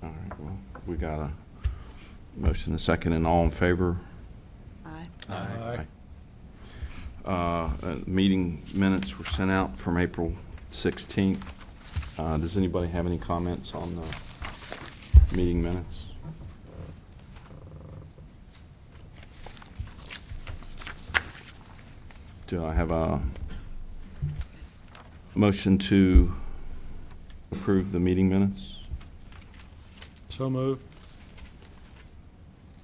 All right, well, we got a motion, a second, and all in favor? Aye. Aye. Meeting minutes were sent out from April 16th. Does anybody have any comments on the meeting minutes? Do I have a motion to approve the meeting minutes? So moved.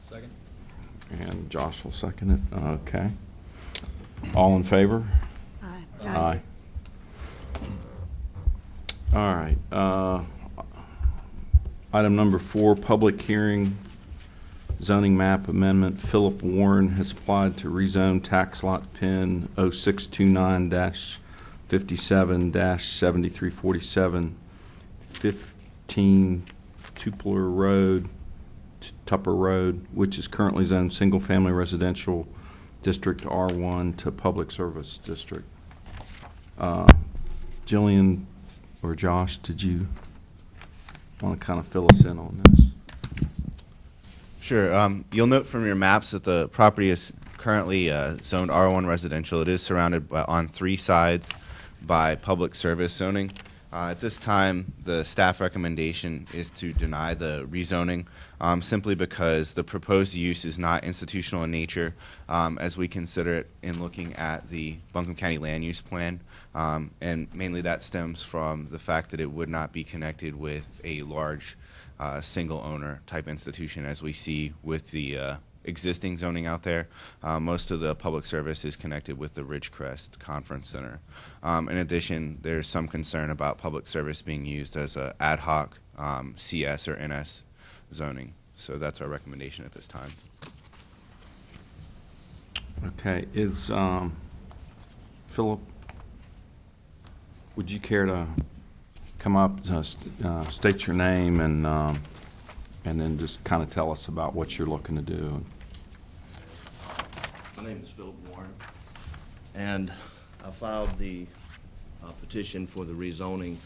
Second. And Josh will second it. Okay. All in favor? Aye. Aye. All right. Item number 4, public hearing, zoning map amendment. Phillip Warren has applied to rezone tax lot pin 0629-57-7347, 15 Tupper Road, Tupper Road, which is currently zoned single-family residential District R1 to Public Service District. Jillian or Josh, did you want to kind of fill us in on this? Sure. You'll note from your maps that the property is currently zoned R1 residential. It is surrounded on 3 sides by public service zoning. At this time, the staff recommendation is to deny the rezoning simply because the proposed use is not institutional in nature as we consider it in looking at the Buncombe County Land Use Plan. And mainly that stems from the fact that it would not be connected with a large single owner type institution as we see with the existing zoning out there. Most of the public service is connected with the Ridgecrest Conference Center. In addition, there's some concern about public service being used as an ad hoc CS or NS zoning. So that's our recommendation at this time. Okay. Is Phillip, would you care to come up, state your name, and then just kind of tell us about what you're looking to do? My name is Phillip Warren, and I filed the petition for the rezoning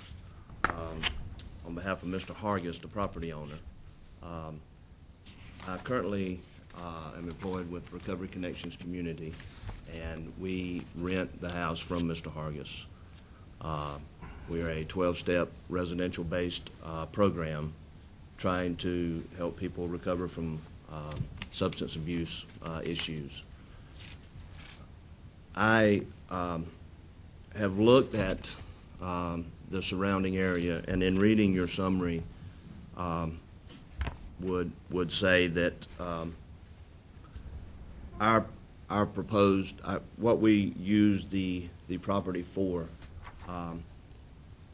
on behalf of Mr. Hargis, the property owner. I currently am employed with Recovery Connections Community, and we rent the house from Mr. Hargis. We are a 12-step residential-based program trying to help people recover from substance abuse issues. I have looked at the surrounding area, and in reading your summary, would say that our proposed what we use the property for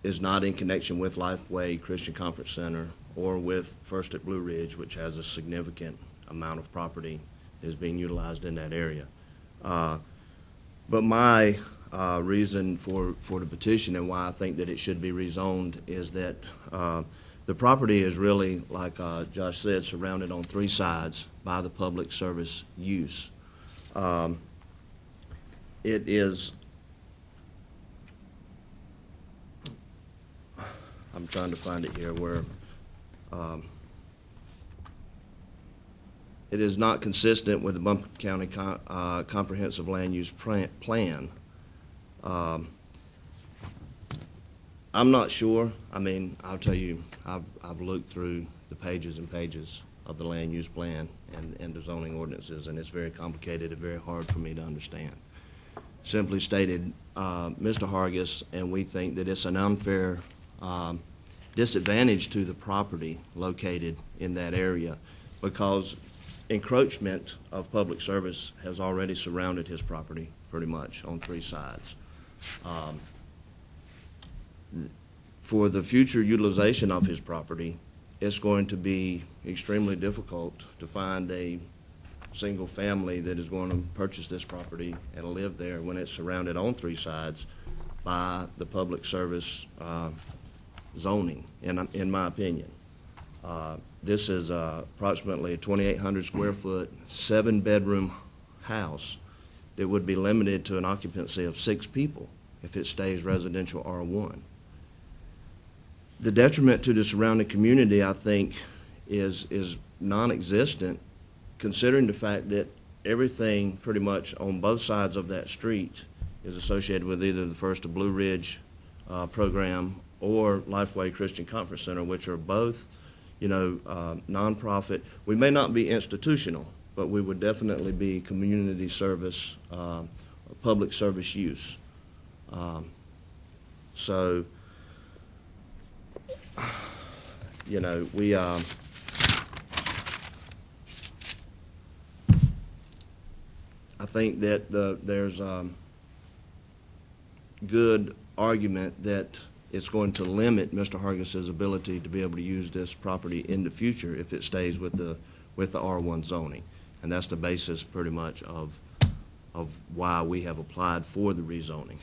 is not in connection with Lifeway Christian Conference Center or with First at Blue Ridge, which has a significant amount of property that is being utilized in that area. But my reason for the petition and why I think that it should be rezoned is that the property is really, like Josh said, surrounded on 3 sides by the public service use. It is, I'm trying to find it here, where it is not consistent with the Buncombe County Comprehensive Land Use Plan. I'm not sure. I mean, I'll tell you, I've looked through the pages and pages of the land use plan and the zoning ordinances, and it's very complicated and very hard for me to understand. Simply stated, Mr. Hargis and we think that it's an unfair disadvantage to the property located in that area because encroachment of public service has already surrounded his property pretty much on 3 sides. For the future utilization of his property, it's going to be extremely difficult to find a single family that is going to purchase this property and live there when it's surrounded on 3 sides by the public service zoning, in my opinion. This is approximately a 2,800 square foot, 7-bedroom house that would be limited to an occupancy of 6 people if it stays residential R1. The detriment to the surrounding community, I think, is non-existent, considering the fact that everything pretty much on both sides of that street is associated with either the First of Blue Ridge program or Lifeway Christian Conference Center, which are both, nonprofit. We may not be institutional, but we would definitely be community service, public service use. So, we I think that there's good argument that it's going to limit Mr. Hargis's ability to be able to use this property in the future if it stays with the R1 zoning. And that's the basis pretty much of why we have applied for the rezoning.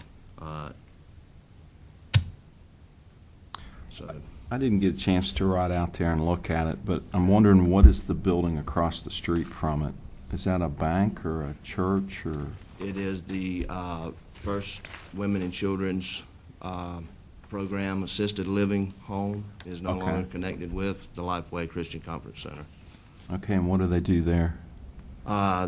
So I didn't get a chance to ride out there and look at it, but I'm wondering, what is the building across the street from it? Is that a bank or a church or? it is the First Women and Children's program, assisted living home, is no Okay. longer connected with the Lifeway Christian Conference Center. Okay, and what do they do there?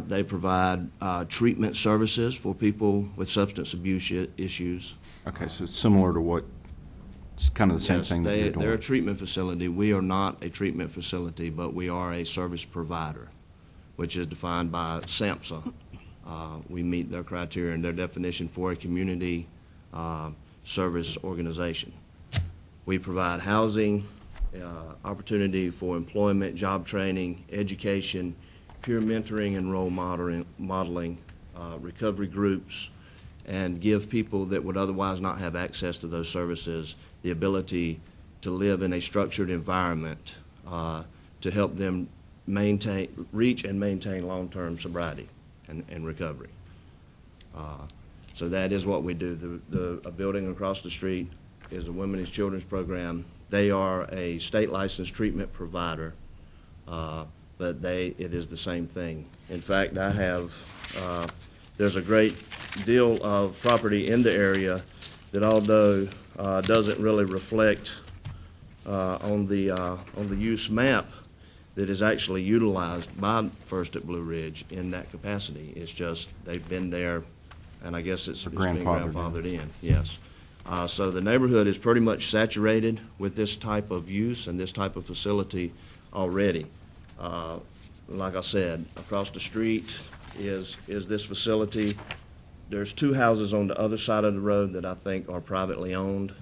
They provide treatment services for people with substance abuse issues. Okay, so it's similar to what, it's kind of the same Yes, thing that you're they're a doing. treatment facility. We are not a treatment facility, but we are a service provider, which is defined by SAMHSA. We meet their criteria and their definition for a community service organization. We provide housing, opportunity for employment, job training, education, peer mentoring and role modeling, recovery groups, and give people that would otherwise not have access to those services the ability to live in a structured environment to help them reach and maintain long-term sobriety and recovery. So that is what we do. A building across the street is a Women and Children's program. They are a state licensed treatment provider, but it is the same thing. In fact, there's a great deal of property in the area that, although doesn't really reflect on the use map, that is actually utilized by First at Blue Ridge in that capacity. It's just they've been there, and I guess it's been grandfathered in. Yes. So the neighborhood is pretty much saturated with this type of use and this type of facility already. Like I said, across the street is this facility. There's two houses on the other side of the road that I think are privately owned.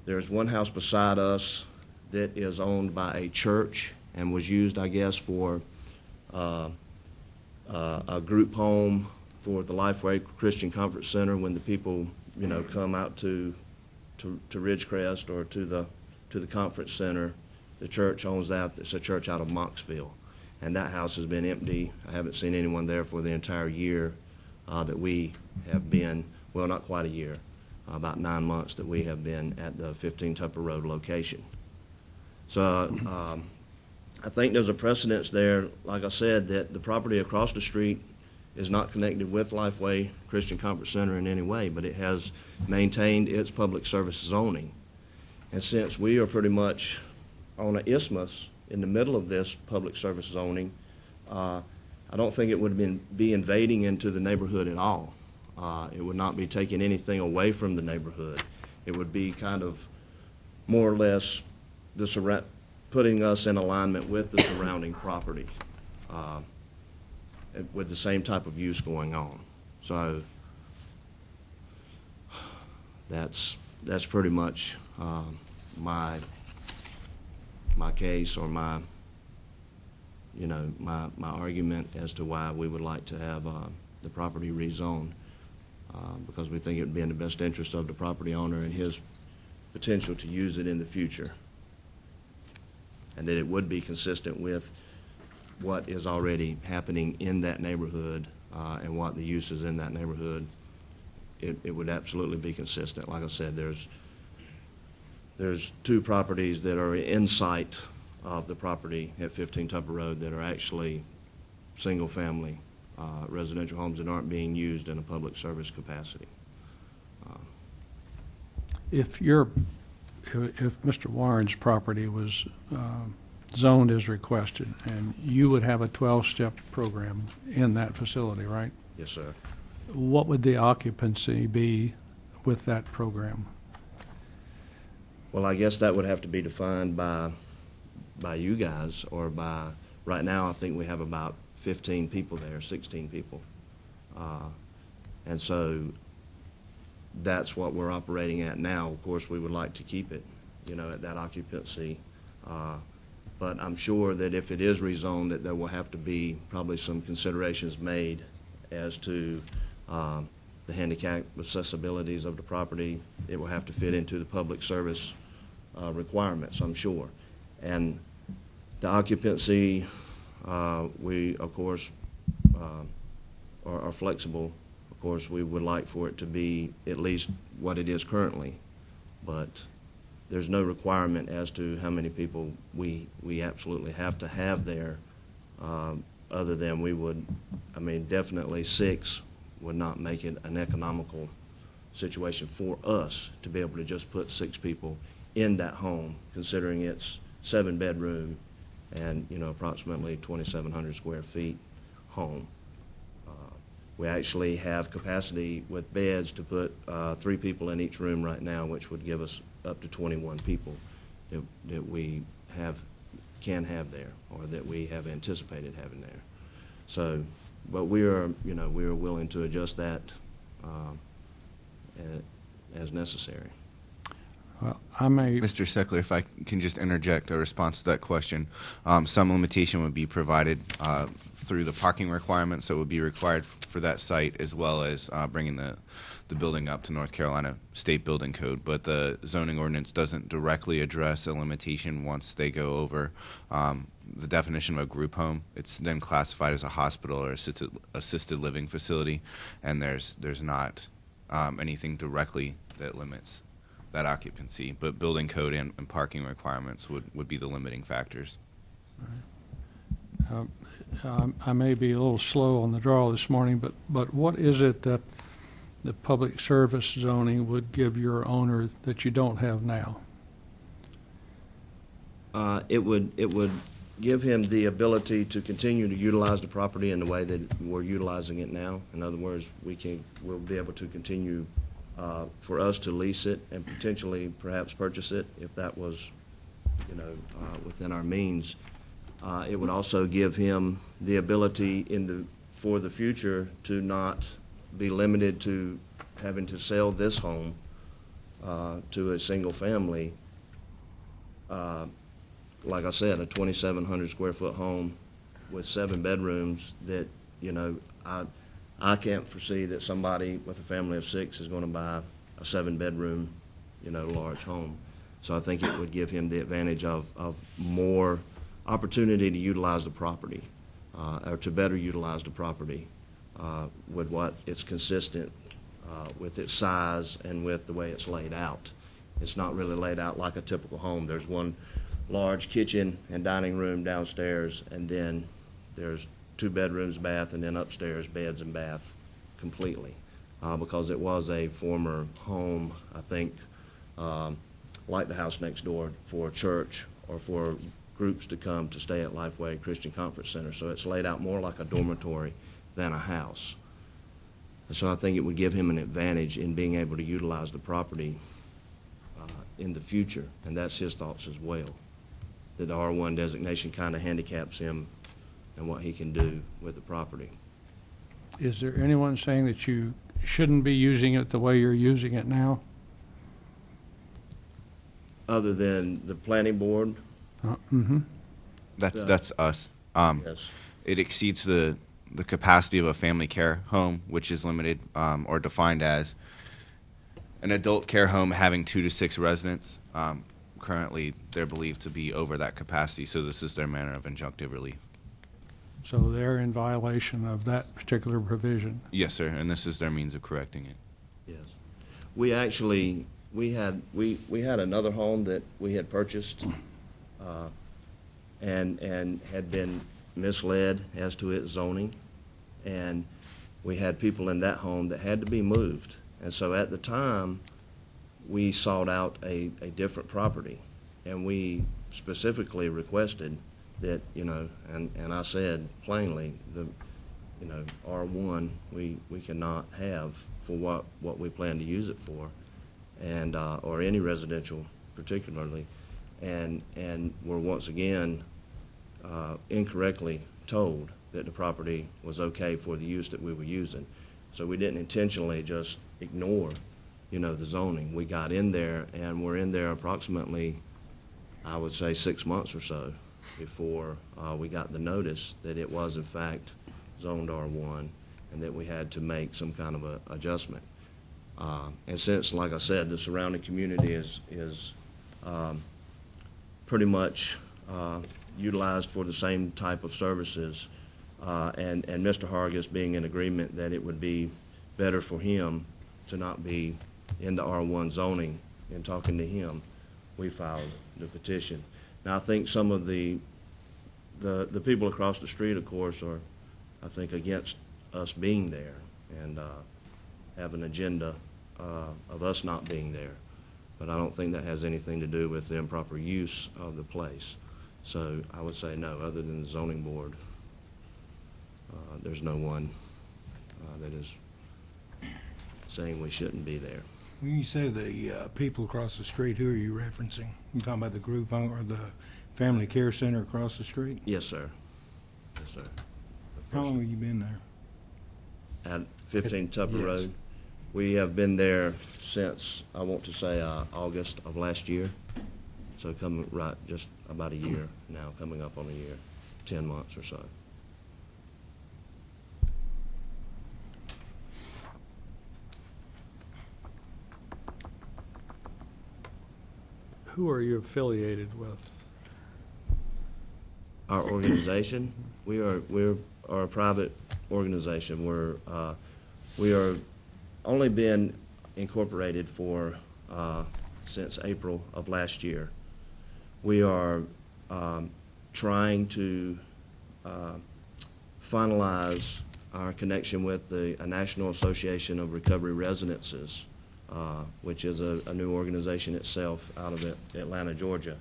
There's one house beside us that is owned by a church and was used, I guess, for a group home for the Lifeway Christian Conference Center when the people, come out to Ridgecrest or to the conference center. The church owns that. It's a church out of Moxville, and that house has been empty. I haven't seen anyone there for the entire year that we have been. Well, not quite a year, about 9 months that we have been at the 15 Tupper Road location. So I think there's a precedence there, like I said, that the property across the street is not connected with Lifeway Christian Conference Center in any way, but it has maintained its public service zoning. And since we are pretty much on an isthmus in the middle of this public service zoning, I don't think it would be invading into the neighborhood at all. It would not be taking anything away from the neighborhood. It would be kind of more or less putting us in alignment with the surrounding property with the same type of use going on. So that's pretty much my case, or my argument as to why we would like to have the property rezoned, because we think it would be in the best interest of the property owner and his potential to use it in the future, and that it would be consistent with what is already happening in that neighborhood and what the use is in that neighborhood. It would absolutely be consistent. Like I said, there's two properties that are in sight of the property at 15 Tupper Road that are actually single-family residential homes that aren't being used in a public service capacity. If Mr. Warren's property was zoned as requested, and you would have a 12-step program in that facility, right? Yes, sir. What would the occupancy be with that program? Well, I guess that would have to be defined by you guys, or by, right now, I think we have about 15 people there, 16 people. And so that's what we're operating at now. Of course, we would like to keep it, at that occupancy. But I'm sure that if it is rezoned, that there will have to be probably some considerations made as to the handicap accessibilities of the property. It will have to fit into the public service requirements, I'm sure. And the occupancy, we, of course, are flexible. Of course, we would like for it to be at least what it is currently, but there's no requirement as to how many people we absolutely have to have there, other than we would, definitely 6 would not make it an economical situation for us to be able to just put 6 people in that home, considering it's 7-bedroom and, approximately 2,700 square feet home. We actually have capacity with beds to put 3 people in each room right now, which would give us up to 21 people that we can have there, or that we have anticipated having there. So, but we are willing to adjust that as necessary. Well, I may, Mr. Seckler, if I can just interject a response to that question. Some limitation would be provided through the parking requirements that would be required for that site, as well as bringing the building up to North Carolina State Building Code. But the zoning ordinance doesn't directly address a limitation once they go over the definition of a group home. It's then classified as a hospital or assisted living facility, and there's not anything directly that limits that occupancy, but building code and parking requirements would be the limiting factors. I may be a little slow on the draw this morning, but what is it that the public service zoning would give your owner that you don't have now? It would give him the ability to continue to utilize the property in the way that we're utilizing it now. In other words, we'll be able to continue for us to lease it and potentially perhaps purchase it if that was, within our means. It would also give him the ability for the future to not be limited to having to sell this home to a single family. Like I said, a 2,700 square foot home with 7 bedrooms that, I can't foresee that somebody with a family of 6 is going to buy a 7-bedroom, large home. So I think it would give him the advantage of more opportunity to utilize the property, or to better utilize the property with what it's consistent with its size and with the way it's laid out. It's not really laid out like a typical home. There's one large kitchen and dining room downstairs, and then there's 2 bedrooms, bath, and then upstairs beds and bath completely, because it was a former home, I think, like the house next door, for a church or for groups to come to stay at Lifeway Christian Conference Center. So it's laid out more like a dormitory than a house. And so I think it would give him an advantage in being able to utilize the property in the future, and that's his thoughts as well, that the R1 designation kind of handicaps him and what he can do with the property. Is there anyone saying that you shouldn't be using it the way you're using it now? Other than the planning board? Mm-hmm. That's us. Yes. It exceeds the capacity of a family care home, which is limited or defined as an adult care home having 2 to 6 residents. Currently, they're believed to be over that capacity, so this is their manner of injunctive relief. So they're in violation of that particular provision. Yes, sir, and this is their means of correcting it. Yes. We actually, we had another home that we had purchased and had been misled as to its zoning, and we had people in that home that had to be moved. And so at the time, we sought out a different property, and we specifically requested that, and I said plainly, R1, we cannot have for what we plan to use it for, and, or any residential particularly, and were once again incorrectly told that the property was okay for the use that we were using. So we didn't intentionally just ignore, the zoning. We got in there, and we're in there approximately, I would say, 6 months or so before we got the notice that it was in fact zoned R1 and that we had to make some kind of a adjustment. And since, like I said, the surrounding community is pretty much utilized for the same type of services, and Mr. Hargis being in agreement that it would be better for him to not be in the R1 zoning, in talking to him, we filed the petition. Now, I think some of the people across the street, of course, are, I think, against us being there and have an agenda of us not being there. But I don't think that has anything to do with the improper use of the place. So I would say no, other than the zoning board, there's no one that is saying we shouldn't be there. When you say the people across the street, who are you referencing? You talking about the group home or the family care center across the street? Yes, sir. Yes, sir. How long have you been there? At 15 Tupper Yes. Road. We have been there since, I want to say, August of last year. So just about a year now, coming up on a year, 10 months or so. Who are you affiliated with? Our organization, we're a private organization. We are only been incorporated for since April of last year. We are trying to finalize our connection with the National Association of Recovery Residences, which is a new organization itself out of Atlanta, Georgia,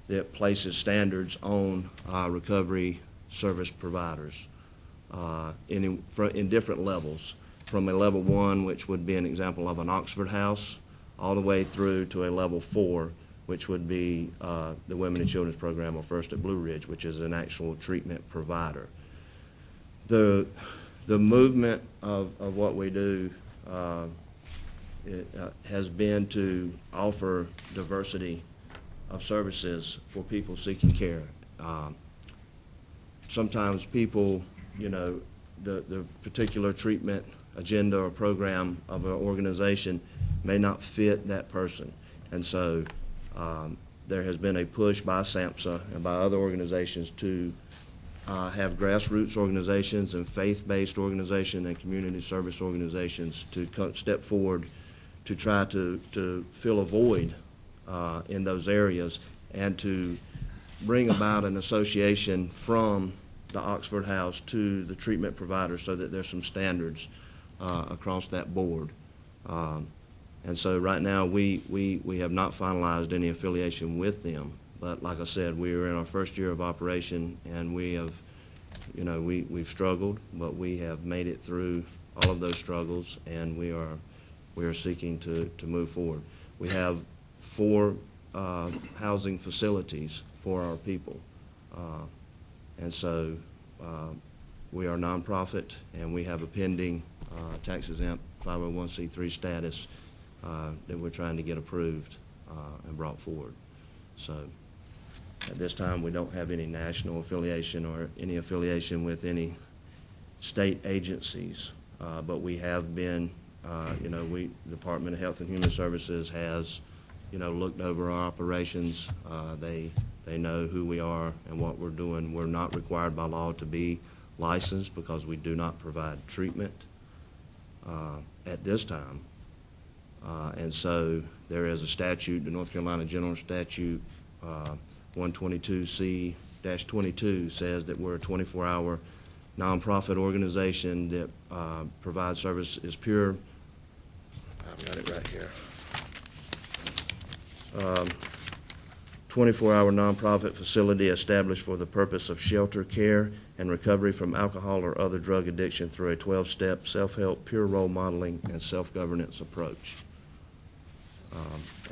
that places standards on recovery service providers in different levels, from a level 1, which would be an example of an Oxford House, all the way through to a level 4, which would be the Women and Children's Program, or First at Blue Ridge, which is an actual treatment provider. The movement of what we do has been to offer diversity of services for people seeking care. Sometimes people, the particular treatment agenda or program of an organization may not fit that person. And so there has been a push by SAMHSA and by other organizations to have grassroots organizations and faith-based organizations and community service organizations to step forward to try to fill a void in those areas and to bring about an association from the Oxford House to the treatment provider so that there's some standards across that board. And so right now we have not finalized any affiliation with them. But like I said, we are in our first year of operation, and we have, we've struggled, but we have made it through all of those struggles, and we are seeking to move forward. We have 4 housing facilities for our people. And so we are nonprofit, and we have a pending tax-exempt 501c3 status that we're trying to get approved and brought forward. So at this time, we don't have any national affiliation or any affiliation with any state agencies, but we have been, the Department of Health and Human Services has, looked over our operations. They know who we are and what we're doing. We're not required by law to be licensed because we do not provide treatment at this time. And so there is a statute, the North Carolina General Statute 122C-22 says that we're a 24-hour nonprofit organization that provides service is pure. I've got it right here. 24-hour nonprofit facility established for the purpose of shelter, care, and recovery from alcohol or other drug addiction through a 12-step self-help, peer role modeling, and self-governance approach.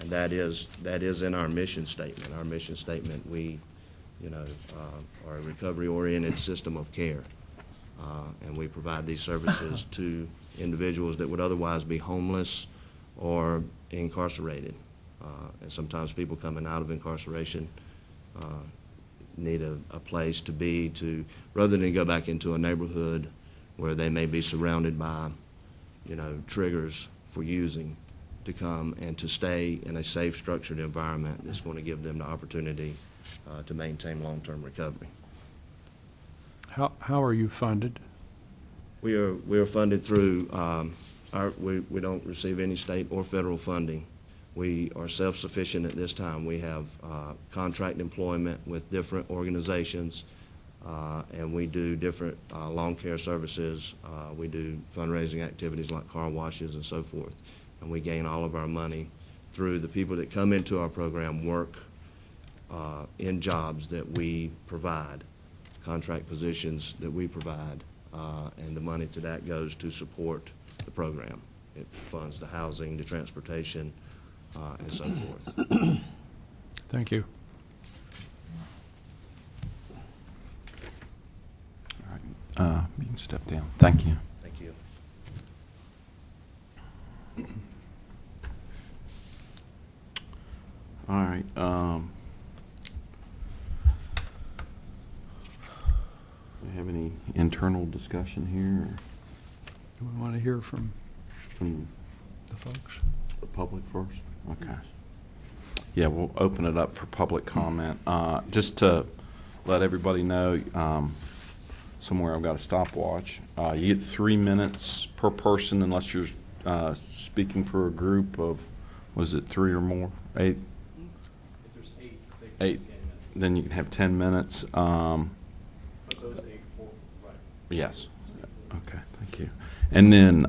And that is in our mission statement. Our mission statement, we, are a recovery-oriented system of care. And we provide these services to individuals that would otherwise be homeless or incarcerated. And sometimes people coming out of incarceration need a place to be, rather than go back into a neighborhood where they may be surrounded by, triggers for using, to come and to stay in a safe, structured environment that's going to give them the opportunity to maintain long-term recovery. How are you funded? We are funded through we don't receive any state or federal funding. We are self-sufficient at this time. We have contract employment with different organizations, and we do different lawn care services. We do fundraising activities like car washes and so forth. And we gain all of our money through the people that come into our program work in jobs that we provide, contract positions that we provide, and the money to that goes to support the program. It funds the housing, the transportation, and so forth. Thank you. All right. You can step down. Thank you. Thank you. All right. Do we have any internal discussion here Do we want to hear from from the folks? the public first? Okay. Yeah, we'll open it up for public comment. Just to let everybody know, somewhere I've got a stopwatch. You get 3 minutes per person unless you're speaking for a group of, was it 3 or more? 8? If there's 8, they 8. Then you can have 10 minutes. But those 8 for, right. Yes. Okay, thank you. And then,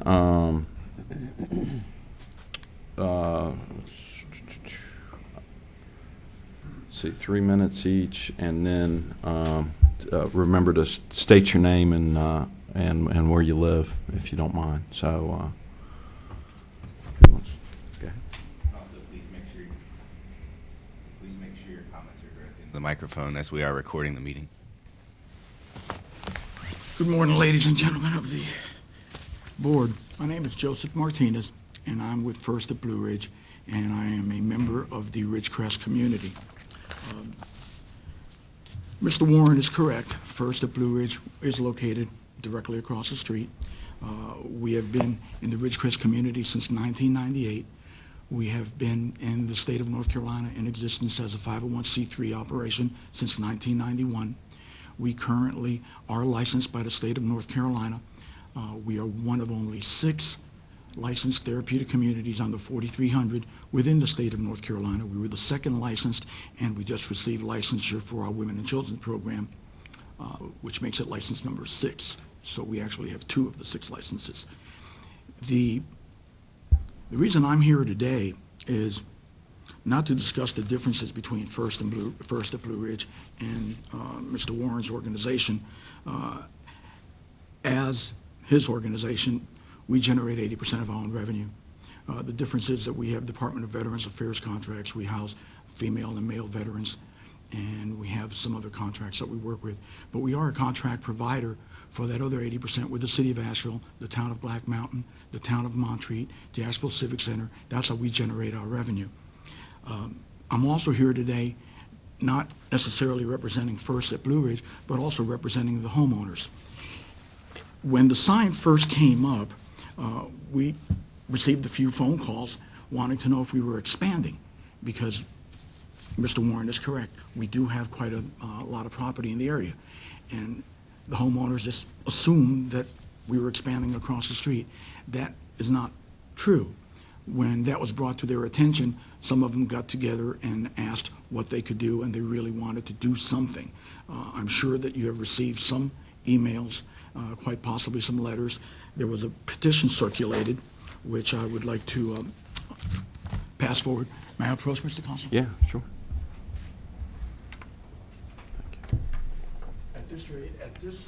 see, 3 minutes each, and then remember to state your name and where you live, if you don't mind. So, who wants? Okay. Also, please make sure your comments are directed to the microphone as we are recording the meeting. Good morning, ladies and gentlemen of the board. My name is Joseph Martinez, and I'm with First at Blue Ridge, and I am a member of the Ridgecrest community. Mr. Warren is correct. First at Blue Ridge is located directly across the street. We have been in the Ridgecrest community since 1998. We have been in the state of North Carolina in existence as a 501c3 operation since 1991. We currently are licensed by the state of North Carolina. We are one of only 6 licensed therapeutic communities on the 4,300 within the state of North Carolina. We were the second licensed, and we just received licensure for our Women and Children program, which makes it license number 6. So we actually have 2 of the 6 licenses. The reason I'm here today is not to discuss the differences between First at Blue Ridge and Mr. Warren's organization. As his organization, we generate 80% of our own revenue. The difference is that we have Department of Veterans Affairs contracts. We house female and male veterans, and we have some other contracts that we work with. But we are a contract provider for that other 80% with the city of Asheville, the town of Black Mountain, the town of Montreat, the Asheville Civic Center. That's how we generate our revenue. I'm also here today not necessarily representing First at Blue Ridge, but also representing the homeowners. When the sign first came up, we received a few phone calls wanting to know if we were expanding, because Mr. Warren is correct. We do have quite a lot of property in the area, and the homeowners just assumed that we were expanding across the street. That is not true. When that was brought to their attention, some of them got together and asked what they could do, and they really wanted to do something. I'm sure that you have received some emails, quite possibly some letters. There was a petition circulated, which I would like to pass forward. May I approach, Mr. Consul? Yeah, sure. The petition, this rate, at this.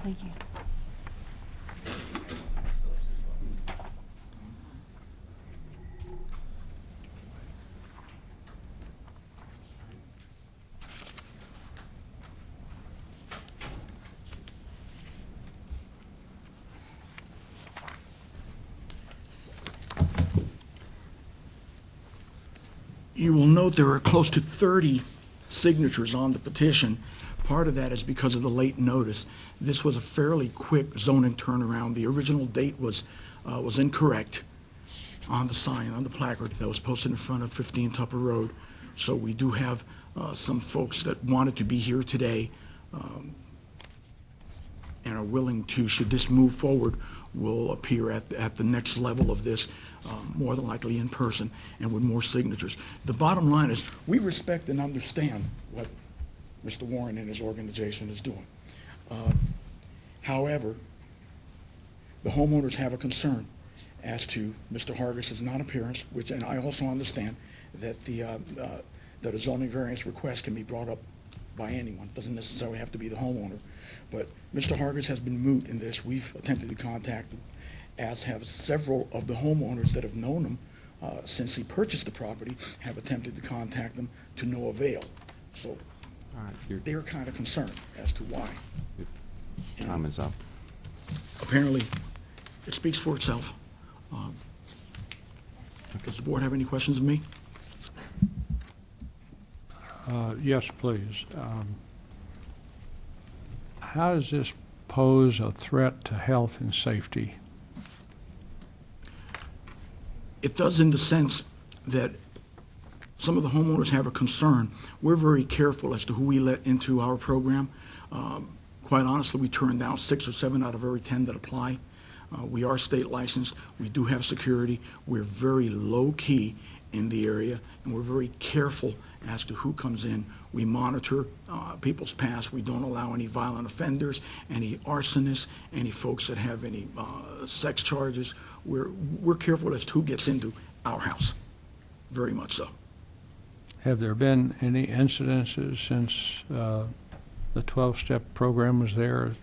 Thank you. You will note there are close to 30 signatures on the petition. Part of that is because of the late notice. This was a fairly quick zoning turnaround. The original date was incorrect on the sign, on the placard that was posted in front of 15 Tupper Road. So we do have some folks that wanted to be here today and are willing to, should this move forward, will appear at the next level of this, more than likely in person and with more signatures. The bottom line is we respect and understand what Mr. Warren and his organization is doing. However, the homeowners have a concern as to Mr. Hargis's non-appearance, which, and I also understand that that a zoning variance request can be brought up by anyone. Doesn't necessarily have to be the homeowner. But Mr. Hargis has been moot in this. We've attempted to contact him, as have several of the homeowners that have known him since he purchased the property, have attempted to contact them to no avail. So All right, they're kind of concerned as to why. your time is up. Apparently, it speaks for itself. Does the board have any questions of me? Yes, please. How does this pose a threat to health and safety? It does, in the sense that some of the homeowners have a concern. We're very careful as to who we let into our program. Quite honestly, we turn down 6 or 7 out of every 10 that apply. We are state licensed. We do have security. We're very low-key in the area, and we're very careful as to who comes in. We monitor people's past. We don't allow any violent offenders, any arsonists, any folks that have any sex charges. We're careful as to who gets into our house, very much so. Have there been any incidences since the 12-step program was there,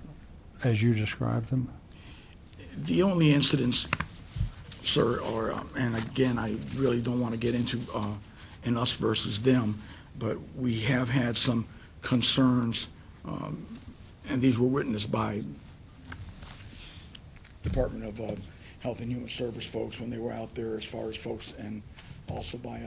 as you described them? The only incidents, sir, are, and again, I really don't want to get into an us versus them, but we have had some concerns, and these were witnessed by Department of Health and Human Service folks when they were out there, as far as folks, and also by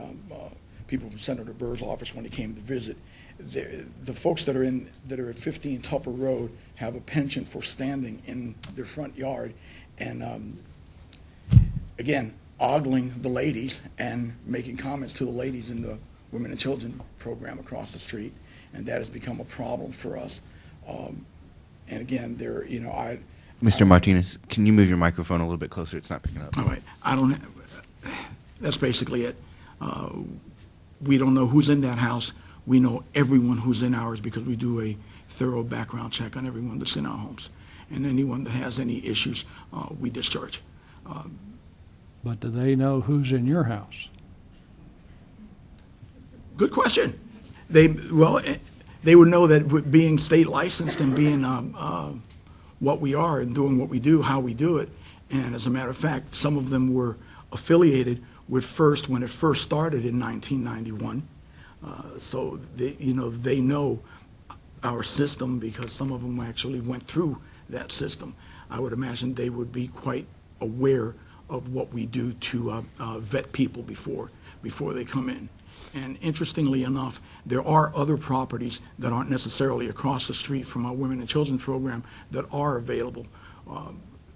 people from Senator Burr's office when he came to visit. The folks that are at 15 Tupper Road have a penchant for standing in their front yard and again, ogling the ladies and making comments to the ladies in the Women and Children program across the street, and that has become a problem for us. And again, Mr. Martinez, can you move your microphone a little bit closer? It's not picking up. all right, that's basically it. We don't know who's in that house. We know everyone who's in ours because we do a thorough background check on everyone that's in our homes. And anyone that has any issues, we discharge. But do they know who's in your house? Good question. They would know that with being state licensed and being what we are and doing what we do, how we do it. And as a matter of fact, some of them were affiliated with First when it first started in 1991. So they know our system because some of them actually went through that system. I would imagine they would be quite aware of what we do to vet people before they come in. And interestingly enough, there are other properties that aren't necessarily across the street from our Women and Children program that are available.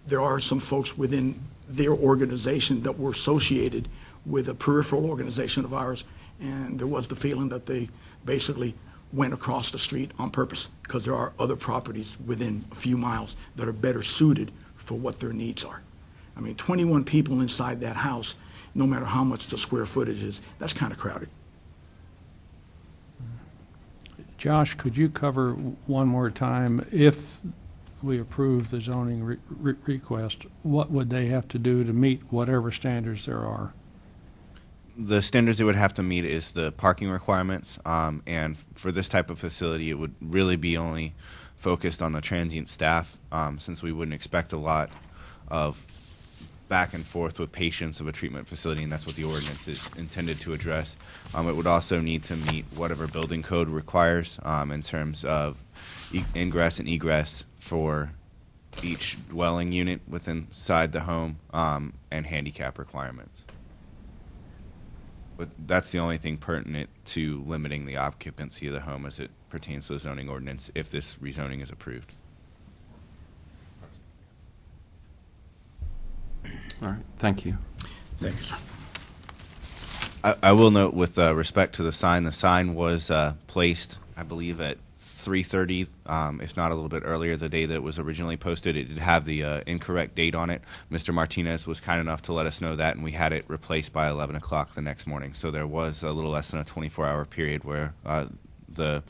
There are some folks within their organization that were associated with a peripheral organization of ours, and there was the feeling that they basically went across the street on purpose because there are other properties within a few miles that are better suited for what their needs are. I mean, 21 people inside that house, no matter how much the square footage is, that's kind of crowded. Josh, could you cover one more time if we approve the zoning request, what would they have to do to meet whatever standards there are? The standards they would have to meet is the parking requirements, and for this type of facility, it would really be only focused on the transient staff, since we wouldn't expect a lot of back and forth with patients of a treatment facility, and that's what the ordinance is intended to address. It would also need to meet whatever building code requires in terms of ingress and egress for each dwelling unit within inside the home, and handicap requirements. But that's the only thing pertinent to limiting the occupancy of the home as it pertains to the zoning ordinance if this rezoning is approved. All right, thank you. Thank you, sir. I will note with respect to the sign was placed, I believe, at 3:30, if not a little bit earlier, the day that it was originally posted. It did have the incorrect date on it. Mr. Martinez was kind enough to let us know that, and we had it replaced by 11 o'clock the next morning. So there was a little less than a 24-hour period where the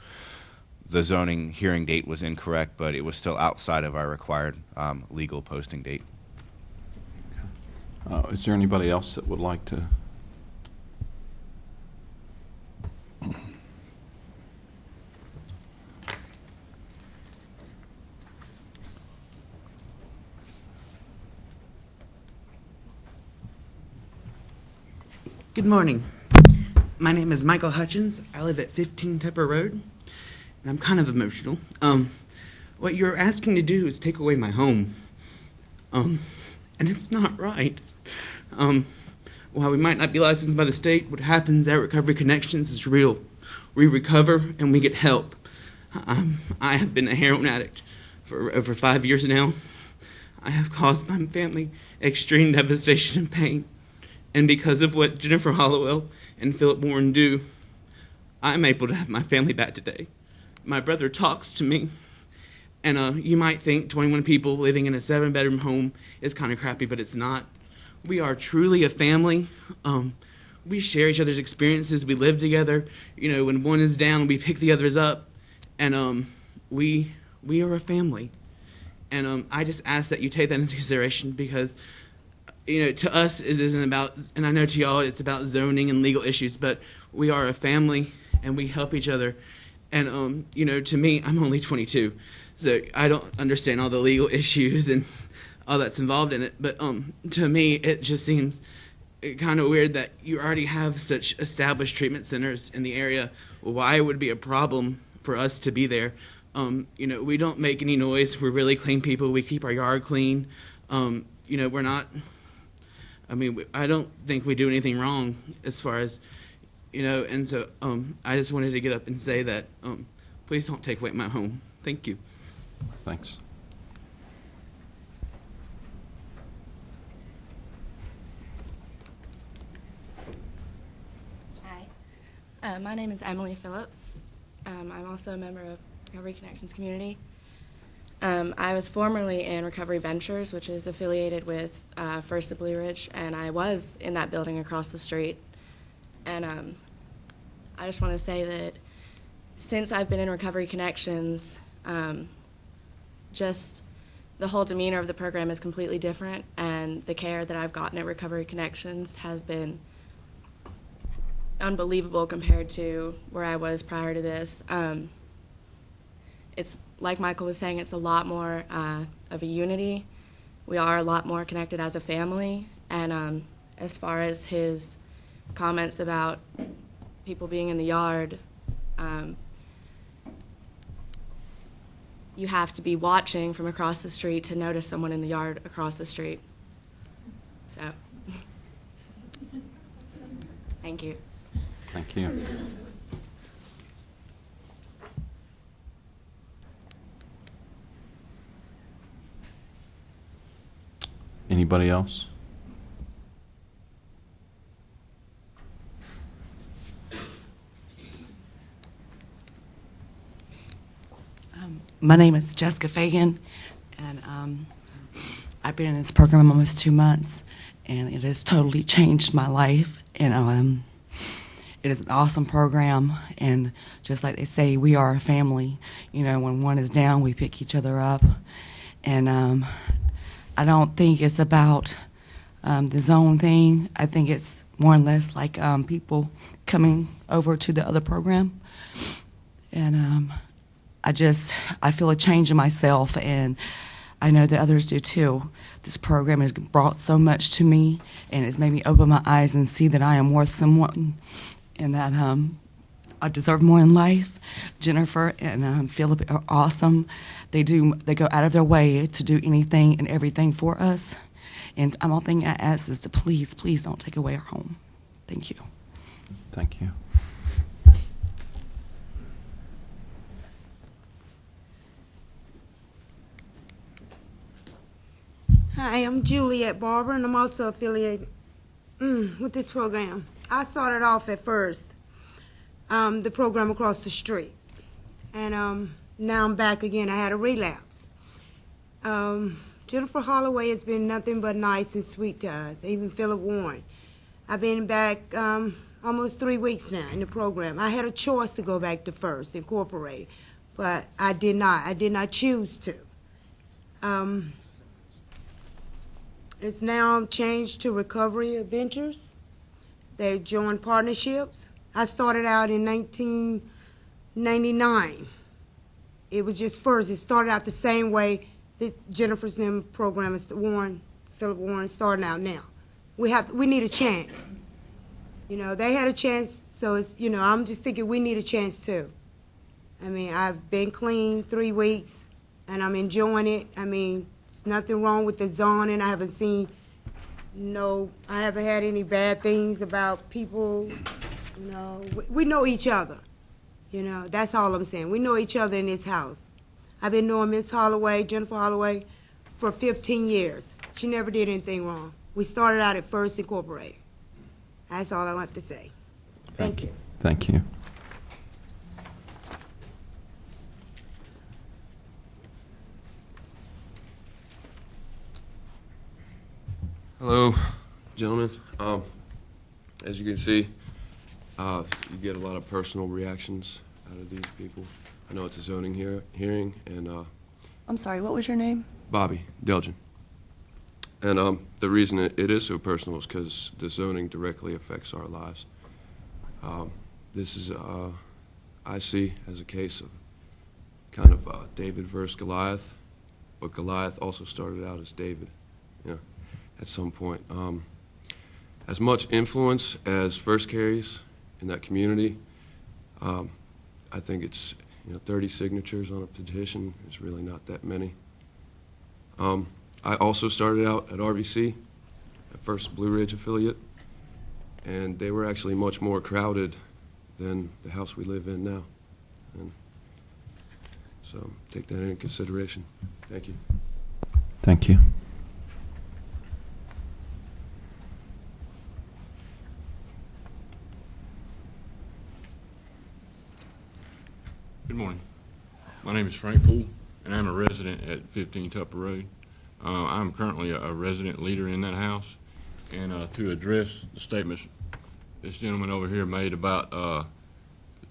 zoning hearing date was incorrect, but it was still outside of our required legal posting date. Is there anybody else that would like to? Good morning. My name is Michael Hutchins. I live at 15 Tupper Road, and I'm kind of emotional. What you're asking to do is take away my home, and it's not right. While we might not be licensed by the state, what happens at Recovery Connections is real. We recover and we get help. I have been a heroin addict for over 5 years now. I have caused my family extreme devastation and pain. And because of what Jennifer Hollowell and Phillip Warren do, I'm able to have my family back today. My brother talks to me, and you might think 21 people living in a 7-bedroom home is kind of crappy, but it's not. We are truly a family. We share each other's experiences. We live together. You know, when one is down, we pick the others up, and we are a family. And I just ask that you take that into consideration because, you know, to us it isn't about, and I know to y'all it's about zoning and legal issues, but we are a family and we help each other. And you know, to me, I'm only 22, so I don't understand all the legal issues and all that's involved in it. But to me, it just seems kind of weird that you already have such established treatment centers in the area. Why it would be a problem for us to be there? You know, we don't make any noise. We're really clean people. We keep our yard clean. You know, we're not. I mean, I don't think we do anything wrong as far as, you know. And so, I just wanted to get up and say that, please don't take away my home. Thank you. Thanks. Hi. My name is Emily Phillips. I'm also a member of Recovery Connections Community. I was formerly in Recovery Ventures, which is affiliated with First of Blue Ridge, and I was in that building across the street. And I just want to say that since I've been in Recovery Connections, just the whole demeanor of the program is completely different, and the care that I've gotten at Recovery Connections has been unbelievable compared to where I was prior to this. It's like Michael was saying, it's a lot more of a unity. We are a lot more connected as a family. And as far as his comments about people being in the yard, you have to be watching from across the street to notice someone in the yard across the street. So, thank you. Thank you. Anybody else? My name is Jessica Fagan, and I've been in this program almost 2 months, and it has totally changed my life. And it is an awesome program, and just like they say, we are a family. You know, when one is down, we pick each other up, And I don't think it's about the zone thing. I think it's more or less like people coming over to the other program. And I feel a change in myself, and I know that others do too. This program has brought so much to me, and it's made me open my eyes and see that I am worth someone, and that I deserve more in life. Jennifer and Phillip are awesome. They go out of their way to do anything and everything for us. And I'm all thing I ask is to please don't take away our home. Thank you. Thank you. Hi, I'm Juliet Barber, and I'm also affiliated with this program. I started off at first, the program across the street, and now I'm back again. I had a relapse. Jennifer Holloway has been nothing but nice and sweet to us, even Phillip Warren. I've been back almost 3 weeks now in the program. I had a choice to go back to First Incorporated, but I did not. I did not choose to. It's now changed to Recovery Ventures. They've joined partnerships. I started out in 1999. It was just First. It started out the same way this Jennifer's new program is Phillip Warren is starting out now. We need a chance. You know, they had a chance, so it's, you know, I'm just thinking we need a chance too. I mean, I've been clean 3 weeks, and I'm enjoying it. I mean, there's nothing wrong with the zoning. I haven't had any bad things about people. You know, we know each other. You know, that's all I'm saying. We know each other in this house. I've been knowing Miss Holloway, Jennifer Holloway, for 15 years. She never did anything wrong. We started out at First Incorporated. That's all I want to say. Thank you. Thank you. Hello, gentlemen. As you can see, you get a lot of personal reactions out of these people. I know it's a zoning hearing, and I'm sorry, what was your name? Bobby Delgin. And the reason it is so personal is because the zoning directly affects our lives. This is, I see as a case of kind of David versus Goliath, but Goliath also started out as David, you know, at some point. As much influence as First carries in that community, I think it's, 30 signatures on a petition is really not that many. I also started out at RBC, at First Blue Ridge affiliate, and they were actually much more crowded than the house we live in now. And so take that into consideration. Thank you. Thank you. Good morning. My name is Frank Poole, and I'm a resident at 15 Tupper Road. I'm currently a resident leader in that house, and to address the statements this gentleman over here made about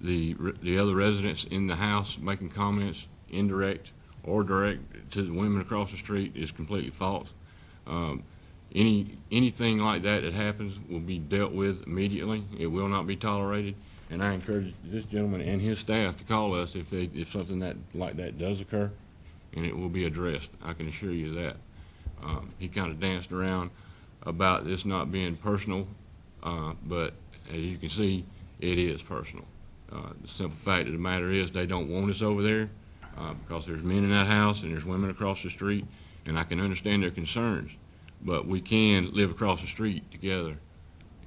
the other residents in the house making comments, indirect or direct, to the women across the street is completely false. Anything like that that happens will be dealt with immediately. It will not be tolerated. And I encourage this gentleman and his staff to call us if something like that does occur, and it will be addressed. I can assure you that. He kind of danced around about this not being personal, but as you can see, it is personal. The simple fact of the matter is they don't want us over there because there's men in that house and there's women across the street, and I can understand their concerns. But we can live across the street together,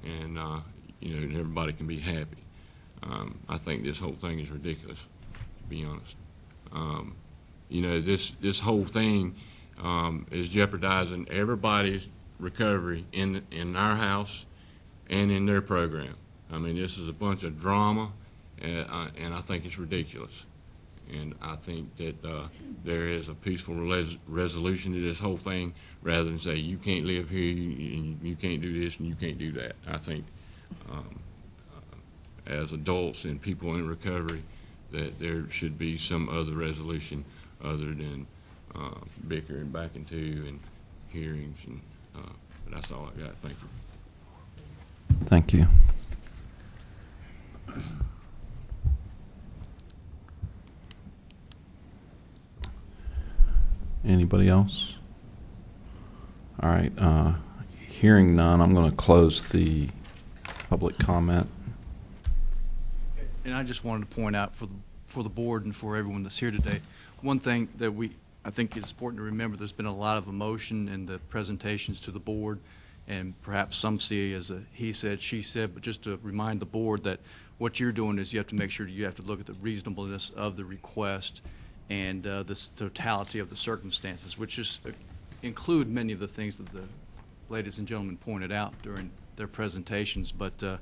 and and everybody can be happy. I think this whole thing is ridiculous, to be honest. This whole thing is jeopardizing everybody's recovery in our house and in their program. I mean, this is a bunch of drama, and I think it's ridiculous. And I think that there is a peaceful resolution to this whole thing, rather than say you can't live here, you can't do this, and you can't do that. I think as adults and people in recovery, that there should be some other resolution other than bickering back into and hearings, and but that's all I got. Thank you. Thank you. Anybody else? All right. Hearing none, I'm going to close the public comment. And I just wanted to point out for the board and for everyone that's here today, one thing that I think is important to remember, there's been a lot of emotion in the presentations to the board, and perhaps some see it as a he said, she said, but just to remind the board that what you're doing is you have to make sure you have to look at the reasonableness of the request and the totality of the circumstances, which is include many of the things that the ladies and gentlemen pointed out during their presentations, but the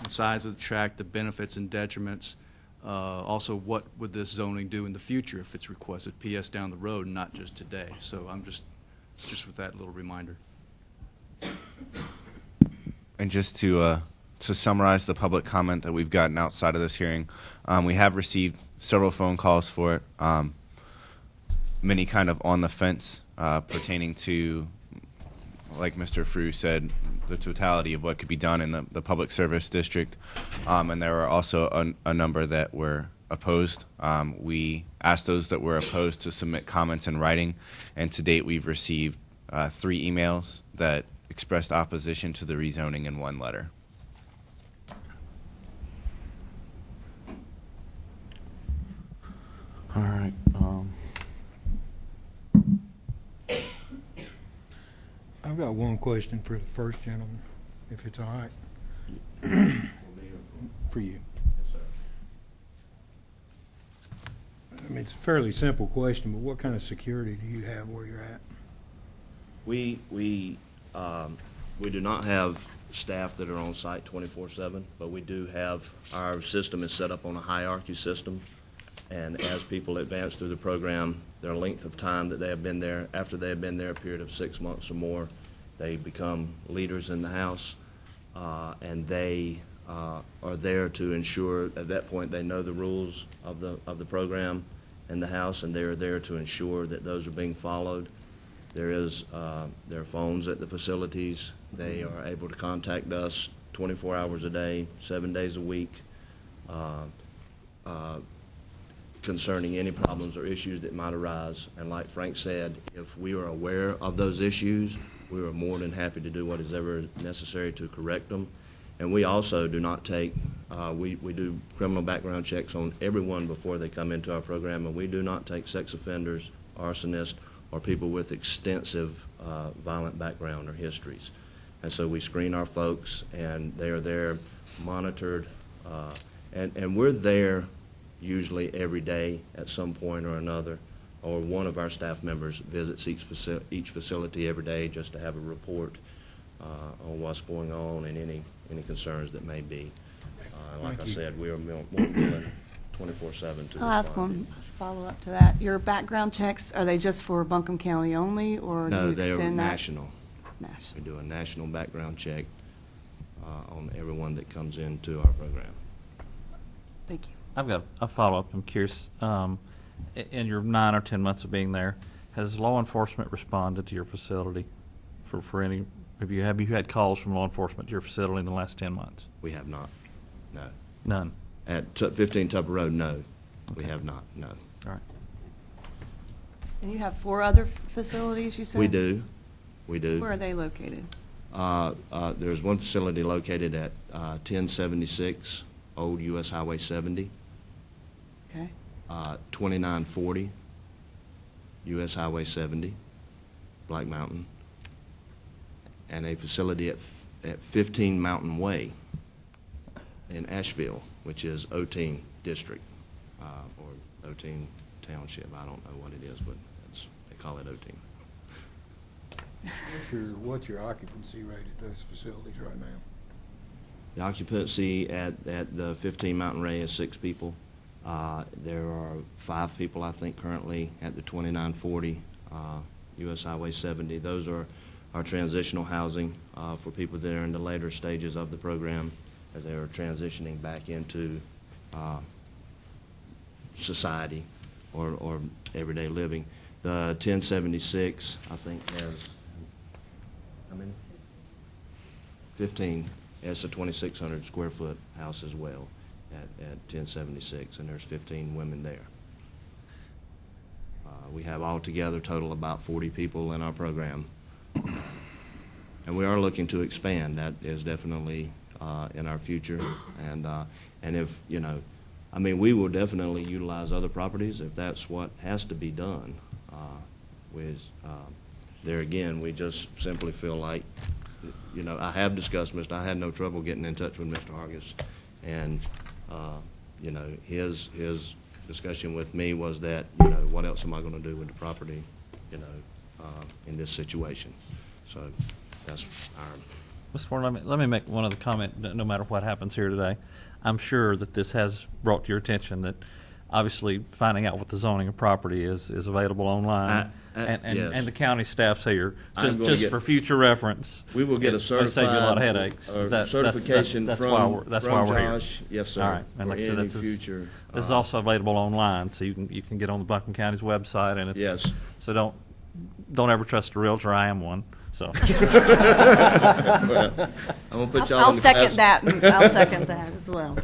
size of the tract, the benefits and detriments, also what would this zoning do in the future if it's requested, PS down the road, and not just today. So I'm just with that little reminder. And just to summarize the public comment that we've gotten outside of this hearing, we have received several phone calls for it, many kind of on the fence pertaining to, like Mr. Frew said, the totality of what could be done in the public service district. And there are also a number that were opposed. We asked those that were opposed to submit comments in writing, and to date we've received 3 emails that expressed opposition to the rezoning in 1 letter. All right. I've got one question for the first gentleman, if it's all right. For you. I mean, it's a fairly simple question, but what kind of security do you have where you're at? We do not have staff that are on site 24/7, but we do have, our system is set up on a hierarchy system, and as people advance through the program, their length of time that they have been there, after they have been there a period of 6 months or more, they become leaders in the house, and they are there to ensure, at that point, they know the rules of the program in the house, and they're there to ensure that those are being followed. There are phones at the facilities. They are able to contact us 24 hours a day, 7 days a week, concerning any problems or issues that might arise. And like Frank said, if we are aware of those issues, we are more than happy to do what is ever necessary to correct them. And we also do not take, we do criminal background checks on everyone before they come into our program, and we do not take sex offenders, arsonists, or people with extensive violent background or histories. And so we screen our folks, and they are there monitored, and we're there usually every day at some point or another, or one of our staff members visits each facility every day just to have a report on what's going on and any concerns that may be. Like I said, we are more willing 24/7 to I'll ask respond. one follow-up to that. Your background checks, are they just for Buncombe County only, or do No, you they are extend that? national. We do a national background check on everyone that comes into our program. Thank you. I've got a follow-up. I'm curious, in your 9 or 10 months of being there, has law enforcement responded to your facility for any, have you had calls from law enforcement to your facility in the last 10 months? We have not, no. None? At 15 Tupper Road, no. We Okay. have not, no. All right. And you have 4 other facilities, you said? We do, we do. Where are they located? There's one facility located at 1076 Old US Highway 70. Okay. 2940 US Highway 70, Black Mountain, and a facility at 15 Mountain Way in Asheville, which is Otine District, or Otine Township. I don't know what it is, but they call it Otine. What's your occupancy rate at those facilities right now? The occupancy at the 15 Mountain Way is 6 people. There are 5 people, I think, currently at the 2940 US Highway 70. Those are our transitional housing for people that are in the later stages of the program as they are transitioning back into society. or everyday living. The 1076, I think, has, how many? 15. It's a 2,600 square foot house as well at 1076, and there's 15 women there. We have altogether total about 40 people in our program. And we are looking to expand. That is definitely in our future. And if, you know, I mean, we will definitely utilize other properties if that's what has to be done. There again, we just simply feel like, you know, I have discussed I had no trouble getting in touch with Mr. Hargis. And, you know, his discussion with me was that, you know, what else am I going to do with the property, you know, in this situation? So that's our... Mr. Warren, let me make one other comment. No matter what happens here today, I'm sure that this has brought to your attention that obviously finding out what the zoning of property is available online. Yes. And the county staff's here, just for future reference. We will get a certified, save you a lot of headaches. certification that's from why we're Josh. here. Yes, sir. All right. And like I said, Future. This is also available online, so you can get on the Buncombe County's website, and it's Yes. So don't ever trust a realtor. I am one. So well, I'm gonna put y'all I'll in the second class. that. I'll second that as well.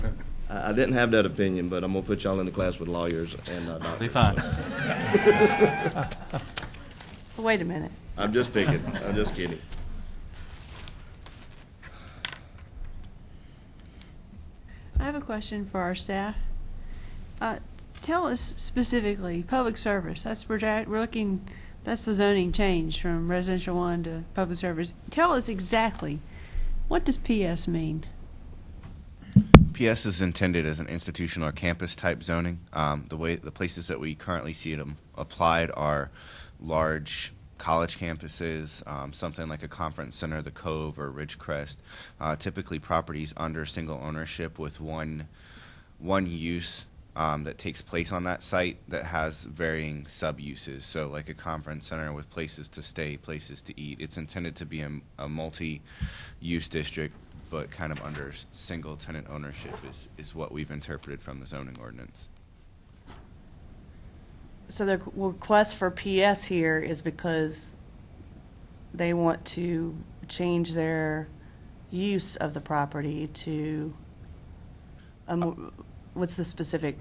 I didn't have that opinion, but I'm gonna put y'all in the class with lawyers and doctors. be fine. Wait a minute. I'm just picking. I'm just kidding. I have a question for our staff. Tell us specifically, public service, we're looking, that's the zoning change from residential 1 to public service. Tell us exactly, what does PS mean? PS is intended as an institutional or campus type zoning. The places that we currently see them applied are large college campuses, something like a conference center, the Cove or Ridgecrest, typically properties under single ownership with one use that takes place on that site that has varying sub-uses. So like a conference center with places to stay, places to eat. It's intended to be a multi-use district, but kind of under single tenant ownership is what we've interpreted from the zoning ordinance. So the request for PS here is because they want to change their use of the property to, what's the specific?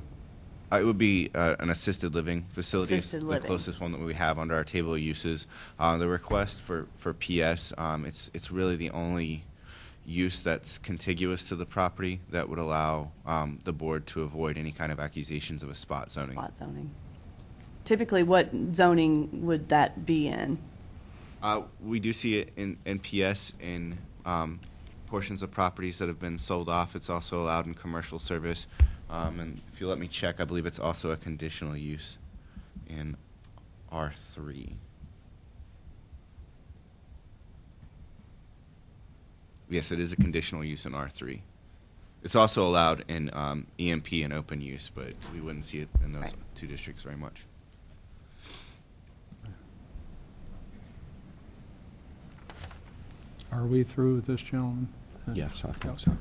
It would be an assisted living facility. Assisted It's living. the closest one that we have under our table of uses. The request for PS, it's really the only use that's contiguous to the property that would allow the board to avoid any kind of accusations of a spot zoning. Spot zoning. Typically, what zoning would that be in? We do see it in PS in portions of properties that have been sold off. It's also allowed in commercial service. And if you let me check, I believe it's also a conditional use in R3. Yes, it is a conditional use in R3. It's also allowed in EMP and open use, but we wouldn't see it in those two districts very much. Are we through with this, gentleman? Yes, I think so.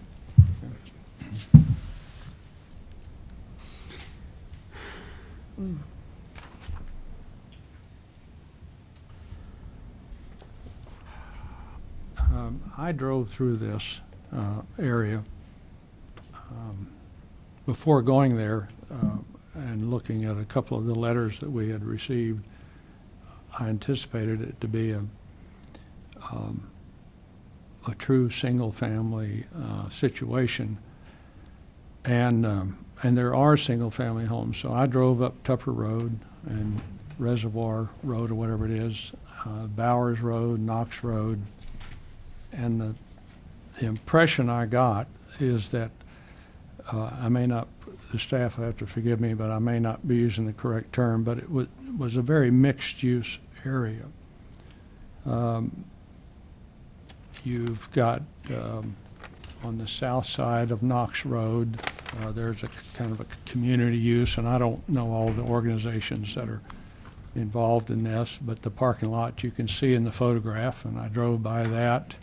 I drove through this area before going there and looking at a couple of the letters that we had received. I anticipated it to be a true single-family situation, and there are single-family homes. So I drove up Tupper Road and Reservoir Road, or whatever it is, Bowers Road, Knox Road, and the impression I got is that I may not, the staff will have to forgive me, but I may not be using the correct term, but it was a very mixed-use area. You've got on the south side of Knox Road, there's a kind of a community use, and I don't know all the organizations that are involved in this, but the parking lot you can see in the photograph, and I drove by that.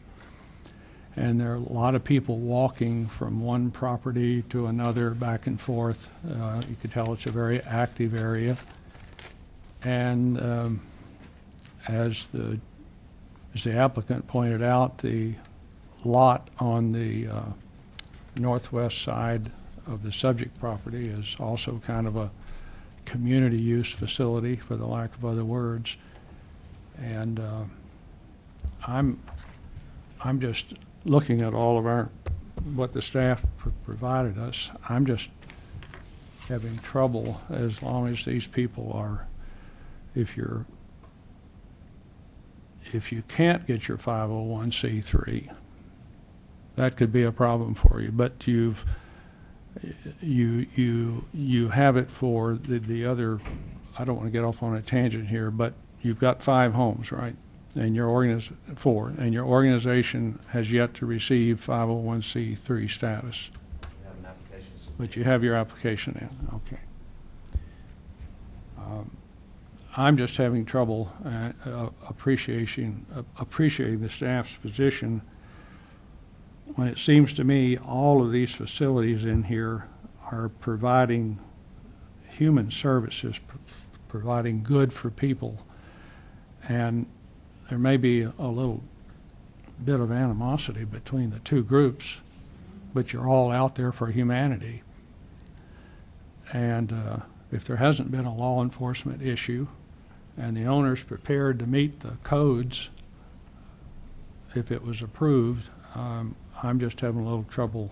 and there are a lot of people walking from one property to another, back and forth. You could tell it's a very active area. And as the applicant pointed out, the lot on the northwest side of the subject property is also kind of a community use facility, for the lack of other words. And I'm just looking at all of what the staff provided us. I'm just having trouble, as long as these people are, if you can't get your 501c3, that could be a problem for you. But you have it for the other. I don't want to get off on a tangent here, but you've got 5 homes, right? And your organization has yet to receive 501c3 status. But you have your application in. Okay. I'm just having trouble appreciating the staff's position when it seems to me all of these facilities in here are providing human services, providing good for people. And there may be a little bit of animosity between the two groups, but you're all out there for humanity. And if there hasn't been a law enforcement issue and the owner's prepared to meet the codes, if it was approved, I'm just having a little trouble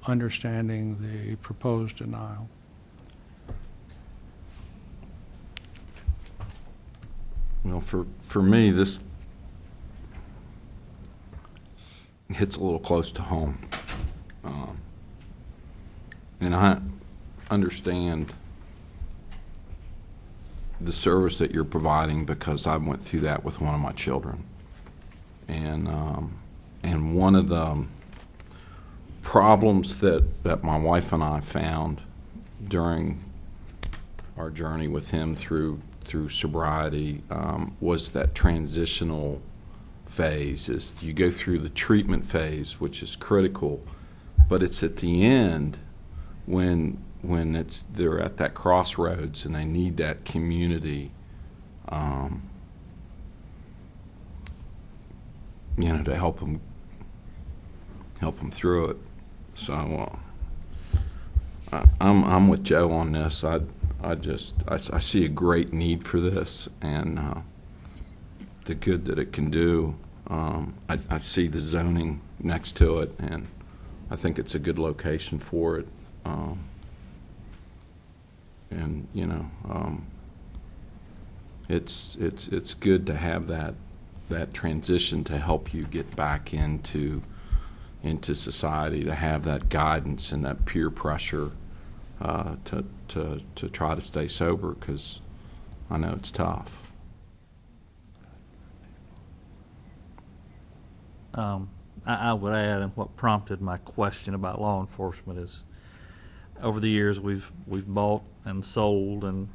understanding the proposed denial. Well, for me, this hits a little close to home. And I understand the service that you're providing because I went through that with one of my children. And one of the problems that my wife and I found during our journey with him through sobriety was that transitional phase. Is you go through the treatment phase, which is critical, but it's at the end when they're at that crossroads and they need that community, to help them through it. So I'm with Joe on this. I see a great need for this and the good that it can do. I see the zoning next to it, and I think it's a good location for it. It's good to have that transition to help you get back into society, to have that guidance and that peer pressure to try to stay sober, because I know it's tough. I would add, and what prompted my question about law enforcement is, over the years we've bought and sold and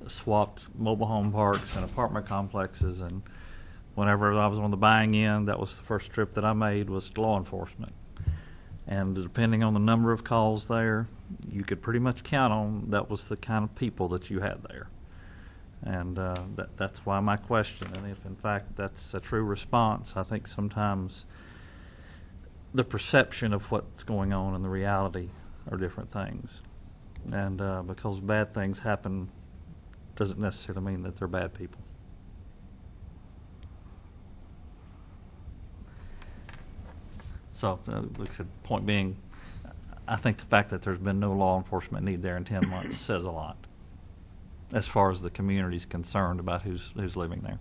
swapped mobile home parks and apartment complexes, and whenever I was on the buying end, that was the first trip that I made was to law enforcement. And depending on the number of calls there, you could pretty much count on that was the kind of people that you had there. And that's why my question, and if in fact that's a true response, I think sometimes the perception of what's going on and the reality are different things. And because bad things happen doesn't necessarily mean that they're bad people. So, like I said, point being, I think the fact that there's been no law enforcement need there in 10 months says a lot as far as the community's concerned about who's living there.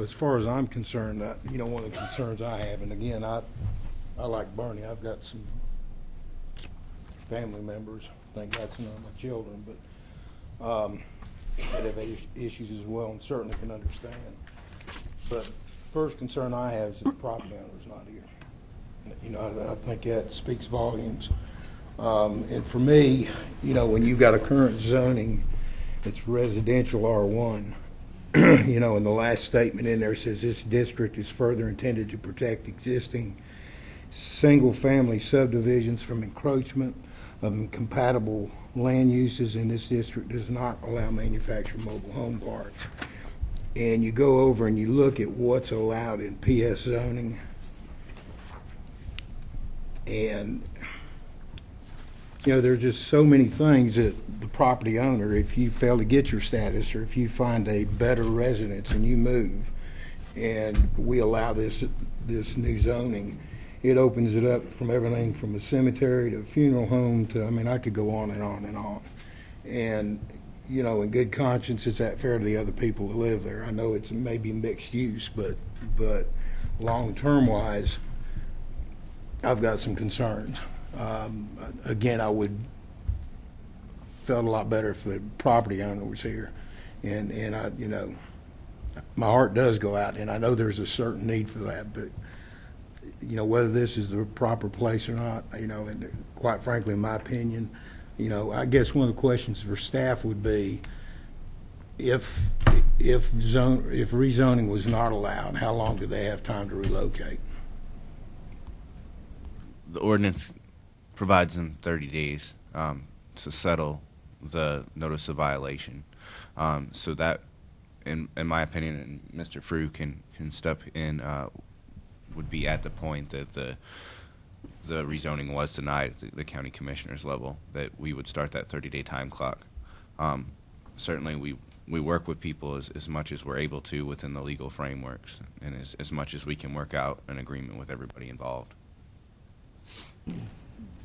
As far as I'm concerned, one of the concerns I have, and again, I like Bernie. I've got some family members, thank God it's none of my children, but that have issues as well, and certainly can understand. But first concern I have is that the property owner's not here. I think that speaks volumes And for me, you know, when you've got a current zoning, it's residential R1. You know, and the last statement in there says this district is further intended to protect existing single-family subdivisions from encroachment of incompatible land uses, and this district does not allow manufactured mobile home parks. And you go over and you look at what's allowed in PS zoning, and you know, there's just so many things that the property owner, if you fail to get your status or if you find a better residence and you move, and we allow this new zoning, it opens it up from everything from a cemetery to a funeral home to, I mean, I could go on and on and on. And, you know, in good conscience, is that fair to the other people that live there? I know it's maybe mixed use, but long-term wise, I've got some concerns. Again, I would felt a lot better if the property owner was here, and I, you know, my heart does go out, and I know there's a certain need for that, but you know, whether this is the proper place or not, you know, and quite frankly, in my opinion, you know, I guess one of the questions for staff would be, if rezoning was not allowed, how long do they have time to relocate? The ordinance provides them 30 days to settle the notice of violation. So that, in my opinion, and Mr. Frew can step in, would be at the point that the rezoning was denied at the county commissioner's level, that we would start that 30-day time clock. Certainly we work with people as much as we're able to within the legal frameworks, and as much as we can work out an agreement with everybody involved.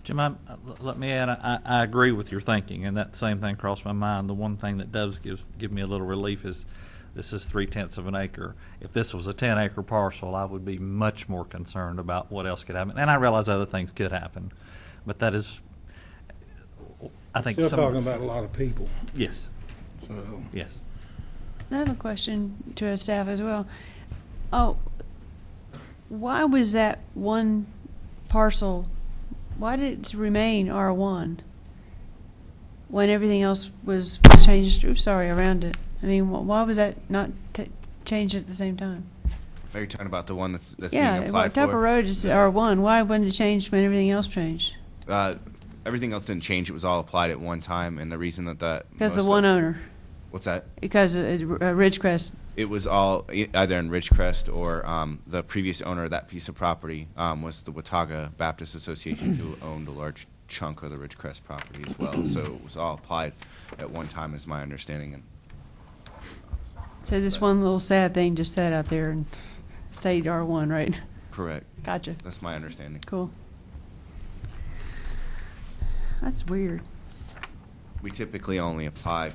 Jim, let me add, I agree with your thinking, and that same thing crossed my mind. The one thing that does give me a little relief is this is 3/10 of an acre. If this was a 10-acre parcel, I would be much more concerned about what else could happen. And I realize other things could happen, but that is, I think, Still talking about a lot of people. Yes. So. Yes. I have a question to our staff as well. Oh, why was that one parcel, why did it remain R1 when everything else was changed, around it? I mean, why was that not changed at the same time? Are you talking about the one that's being Yeah, applied Tupper for? Road is R1. Why wasn't it changed when everything else changed? Everything else didn't change. It was all applied at one time, and the reason that Because the one owner. What's that? Because Ridgecrest. It was all either in Ridgecrest or the previous owner of that piece of property was the Watauga Baptist Association, who owned a large chunk of the Ridgecrest property as well. So it was all applied at one time, is my understanding. And So this one little sad thing just sat out there and stayed R1, right? correct. Gotcha. That's my understanding. Cool. That's weird. We typically only apply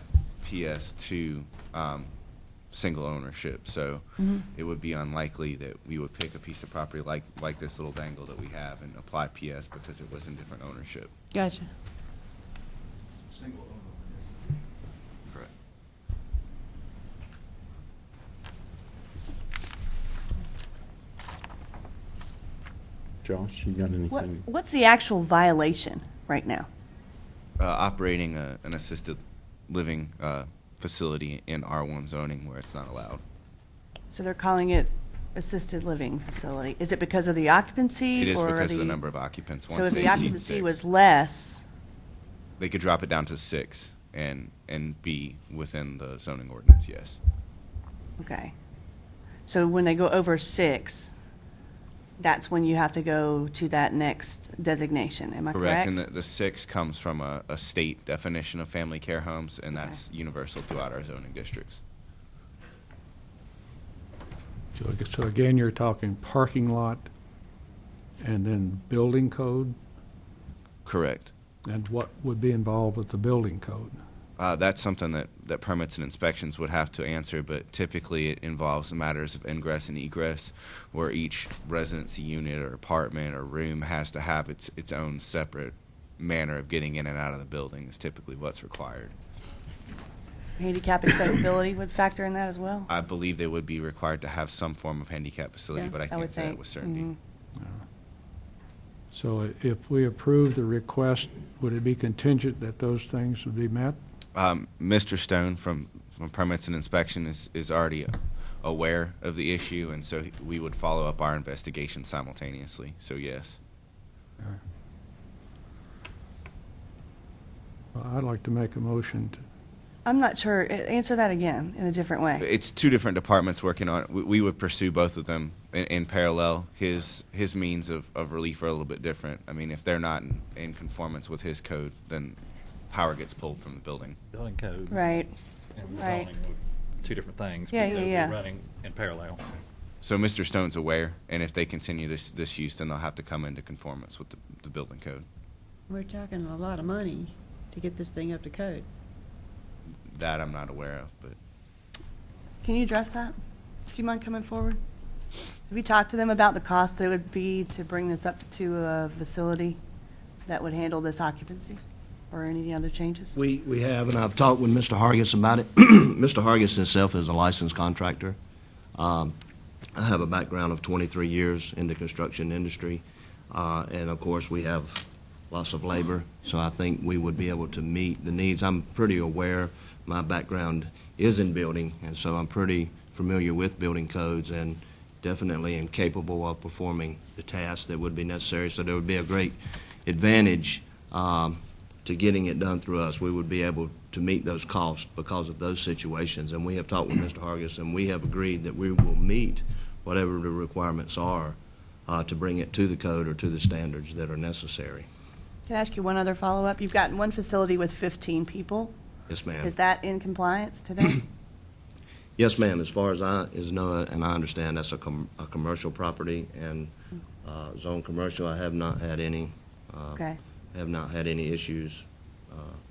PS to single ownership, so it would be unlikely that we would pick a piece of property like this little dangle that we have and apply PS because it was in different ownership. Gotcha. Single owner. Correct. Josh, you got anything? What's the actual violation right now? Operating an assisted living facility in R1 zoning where it's not allowed. So they're calling it assisted living facility. Is it because of the occupancy? It is or because of the number of occupants. So Once if they the exceed occupancy 6, was less, they could drop it down to 6 and be within the zoning ordinance, yes. okay. So when they go over 6, that's when you have to go to that next designation. Am I correct? And the 6 comes from a state definition of family care homes, and that's universal throughout our zoning districts. So again, you're talking parking lot and then building code? Correct. And what would be involved with the building code? That's something that permits and inspections would have to answer, but typically it involves matters of ingress and egress, where each residency unit or apartment or room has to have its own separate manner of getting in and out of the building is typically what's required. Handicap accessibility would factor in that as well? I believe they would be required to have some form of handicap facility, Yeah, but I would can't say that think. with certainty. Mhm. So if we approve the request, would it be contingent that those things would be met? Mr. Stone from Permits and Inspection is already aware of the issue, and so we would follow up our investigation simultaneously. So yes. Well, I'd like to make a motion to, I'm not sure. Answer that again in a different way. It's two different departments working on it. We would pursue both of them in parallel. His means of relief are a little bit different. I mean, if they're not in conformance with his code, then power gets pulled from the building. Building code. Right. And Right. zoning, two different things. Yeah, but yeah, they'll be yeah. running in parallel. So Mr. Stone's aware, and if they continue this use, then they'll have to come into conformance with the building code. We're talking a lot of money to get this thing up to code. That I'm not aware of, but Can you address that? Do you mind coming forward? Have you talked to them about the cost that it would be to bring this up to a facility that would handle this occupancy or any other changes? We have, and I've talked with Mr. Hargis about it. Mr. Hargis himself is a licensed contractor. I have a background of 23 years in the construction industry, and of course, we have lots of labor, so I think we would be able to meet the needs. I'm pretty aware, my background is in building, and so I'm pretty familiar with building codes and definitely am capable of performing the tasks that would be necessary, so there would be a great advantage to getting it done through us. We would be able to meet those costs because of those situations, and we have talked with Mr. Hargis, and we have agreed that we will meet whatever the requirements are to bring it to the code or to the standards that are necessary. Can I ask you one other follow-up? You've got one facility with 15 people. Yes, ma'am. Is that in compliance today? Yes, ma'am. As far as I know, and I understand that's a commercial property and zone commercial. I have not had any. Okay. Have not had any issues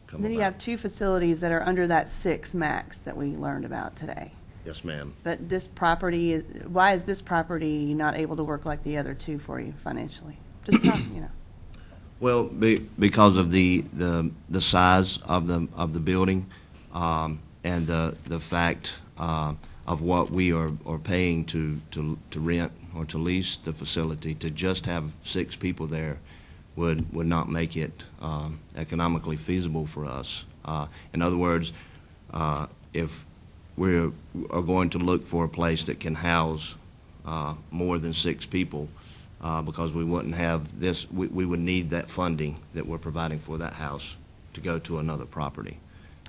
come Then you about. have two facilities that are under that 6 max that we learned about today. Yes, ma'am. But this property, why is this property not able to work like the other two for you financially? Just talk, you know. Well, because of the size of the building and the fact of what we are paying to rent or to lease the facility, to just have 6 people there would not make it economically feasible for us. In other words, if we are going to look for a place that can house more than 6 people, because we wouldn't have this, we would need that funding that we're providing for that house to go to another property.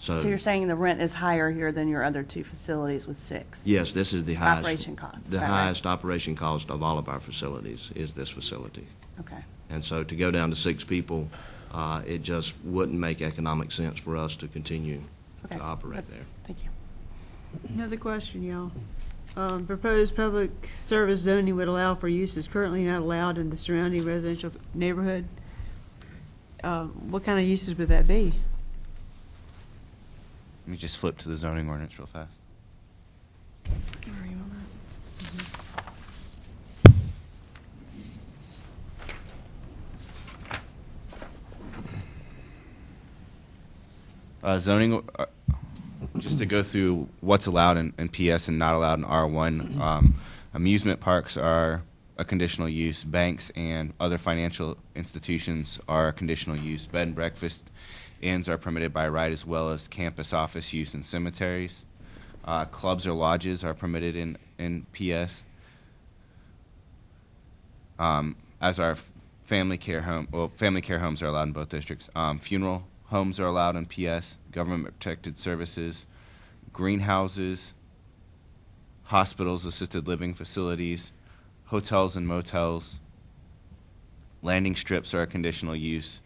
So you're saying the rent is higher here than your other 2 facilities with 6? Yes, this is the highest. Operation cost, is The that right? highest operation cost of all of our facilities is this facility. Okay. And so to go down to 6 people, it just wouldn't make economic sense for us to continue Okay. to operate That's- there. Thank you. Another question, y'all. Proposed public service zoning would allow for uses currently not allowed in the surrounding residential neighborhood. What kind of uses would that be? Let me just flip to the zoning ordinance real fast. Where are you on that? Zoning, just to go through what's allowed in PS and not allowed in R1. Amusement parks are a conditional use. Banks and other financial institutions are a conditional use. Bed and breakfast inns are permitted by right, as well as campus office use in cemeteries. Clubs or lodges are permitted in PS. As are family care homes are allowed in both districts. Funeral homes are allowed in PS. Government protected services, greenhouses, hospitals, assisted living facilities, hotels and motels. Landing strips are a conditional use.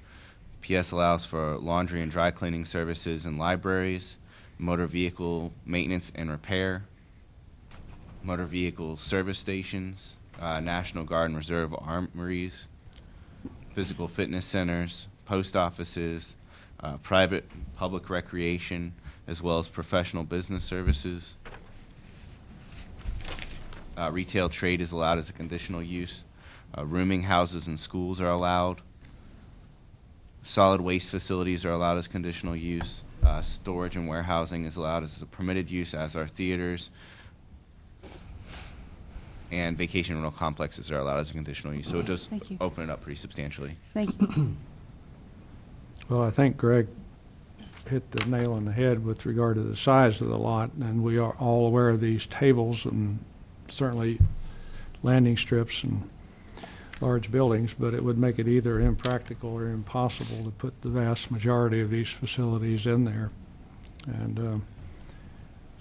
PS allows for laundry and dry cleaning services in libraries, motor vehicle maintenance and repair, motor vehicle service stations, National Guard and Reserve armories, physical fitness centers, post offices, private public recreation, as well as professional business services. Retail trade is allowed as a conditional use. Rooming houses and schools are allowed. Solid waste facilities are allowed as conditional use. Storage and warehousing is allowed as a permitted use, as are theaters, and vacation rental complexes are allowed as a conditional use. So it does Thank you. open it up pretty substantially. Thank you. Well, I think Greg hit the nail on the head with regard to the size of the lot, and we are all aware of these tables and certainly landing strips and large buildings, but it would make it either impractical or impossible to put the vast majority of these facilities in there. And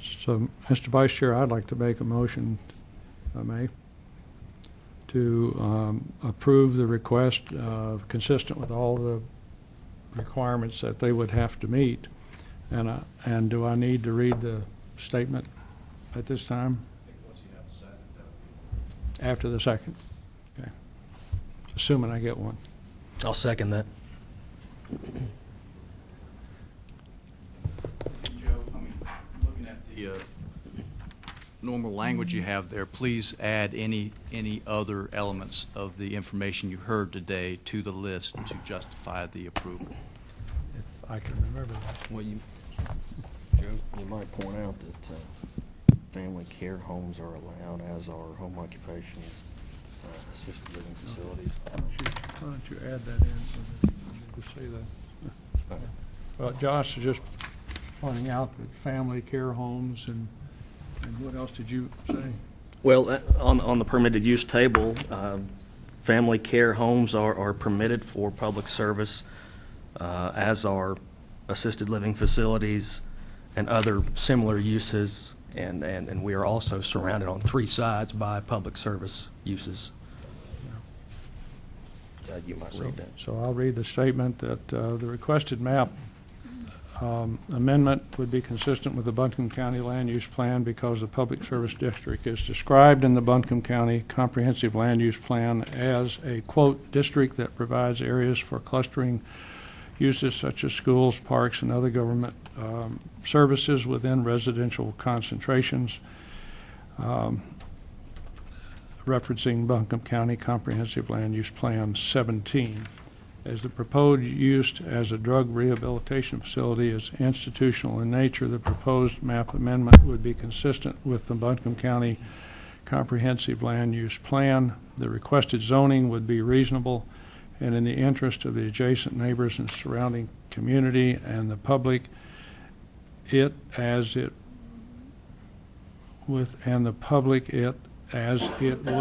so, Mr. Vice Chair, I'd like to make a motion, if I may, to approve the request consistent with all the requirements that they would have to meet. And do I need to read the statement at this time? After the second? Okay. Assuming I get one. I'll second that. Joe, looking at the normal language you have there, please add any other elements of the information you heard today to the list to justify the approval. If I can remember that. Well, you might point out that family care homes are allowed, as are home occupations, assisted living facilities. Why don't you add that in so that you can see that? Well, Josh is just pointing out that family care homes and what else did you say? Well, on the permitted use table, family care homes are permitted for public service, as are assisted living facilities and other similar uses. And we are also surrounded on three sides by public service uses. You might read that. So I'll read the statement that the requested map amendment would be consistent with the Buncombe County Land Use Plan because the Public Service District is described in the Buncombe County Comprehensive Land Use Plan as a, quote, district that provides areas for clustering uses such as schools, parks, and other government services within residential concentrations, referencing Buncombe County Comprehensive Land Use Plan 17. As the proposed use as a drug rehabilitation facility is institutional in nature, the proposed map amendment would be consistent with the Buncombe County Comprehensive Land Use Plan. The requested zoning would be reasonable and in the interest of the adjacent neighbors and surrounding community and the public. As it would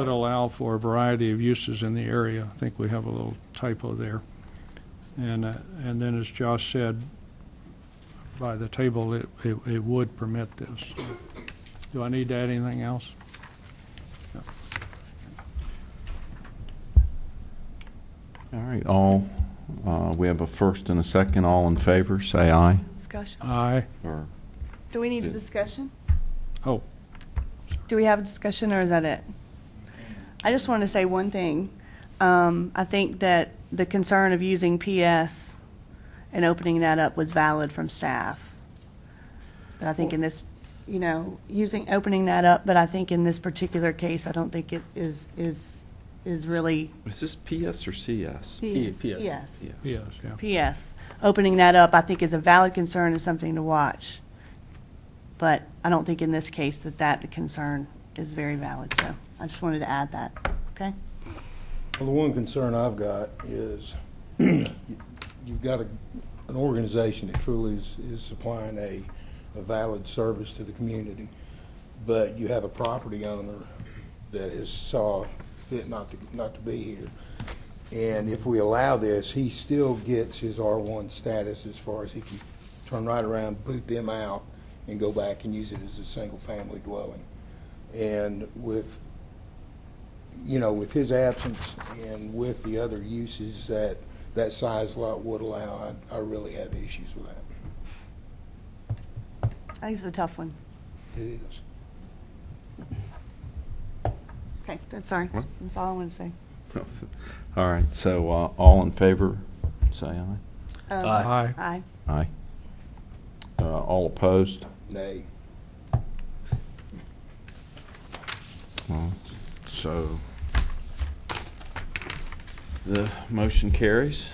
allow for a variety of uses in the area. I think we have a little typo there. And then, as Josh said, by the table, it would permit this. Do I need to add anything else? No. All right, we have a first and a second. All in favor, say aye. Discussion. Aye. Or Do we need a discussion? Oh. Do we have a discussion, or is that it? I just want to say one thing. I think that the concern of using PS and opening that up was valid from staff. But I think in this, opening that up, but I think in this particular case, I don't think it is really. is this PS or CS? PS. Yes, yeah. PS. Opening that up, I think, is a valid concern and something to watch. But I don't think in this case that concern is very valid. So I just wanted to add that. Okay? Well, the one concern I've got is you've got an organization that truly is supplying a valid service to the community, but you have a property owner that has saw fit not to be here. And if we allow this, he still gets his R1 status as far as he can turn right around, boot them out, and go back and use it as a single-family dwelling. And with his absence and with the other uses that size lot would allow, I really have issues with that. I think it's a tough one. It is. Okay, sorry. What? That's all I want to say. All right, so all in favor, say aye. Aye. Aye. Aye. All opposed? Nay. So the motion carries.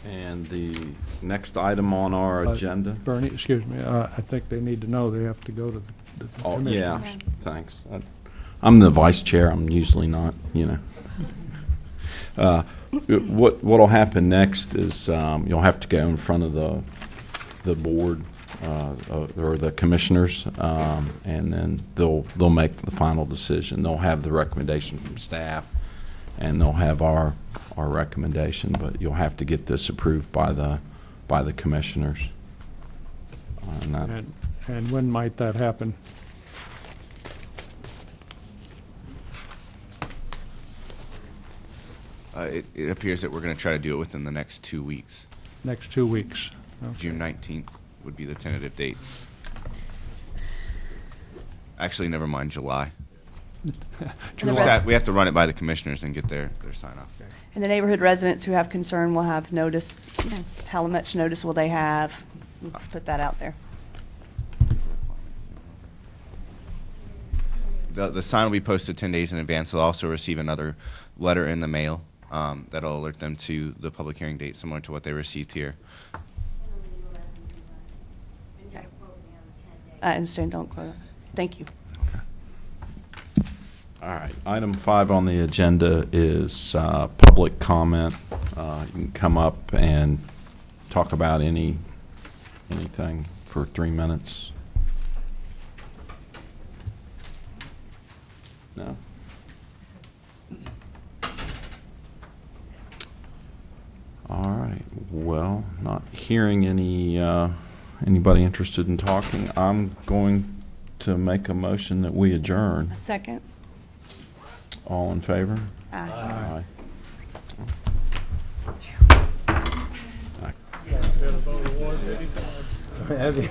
And the next item on our agenda. Bernie, excuse me, I think they need to know they have to go to the Oh, commissioners. yeah, thanks. I'm the vice chair, I'm usually not, What'll happen next is you'll have to go in front of the board or the commissioners, and then they'll make the final decision. They'll have the recommendation from staff, and they'll have our recommendation, but you'll have to get this approved by the commissioners. And when might that happen? It appears that we're going to try to do it within the next 2 weeks. Next 2 weeks? Okay. June 19th would be the tentative date. Actually, never mind, July. We have to run it by the commissioners and get their sign-off. And the neighborhood residents who have concern will have notice. Yes. How much notice will they have? Let's put that out there. The sign will be posted 10 days in advance. They'll also receive another letter in the mail that'll alert them to the public hearing date, similar to what they received here. Okay. I understand, don't quote it. Thank you. All right, item 5 on the agenda is public comment. You can come up and talk about anything for 3 minutes. No? All right, well, not hearing anybody interested in talking, I'm going to make a motion that we adjourn. Second. All in favor? Aye. Aye.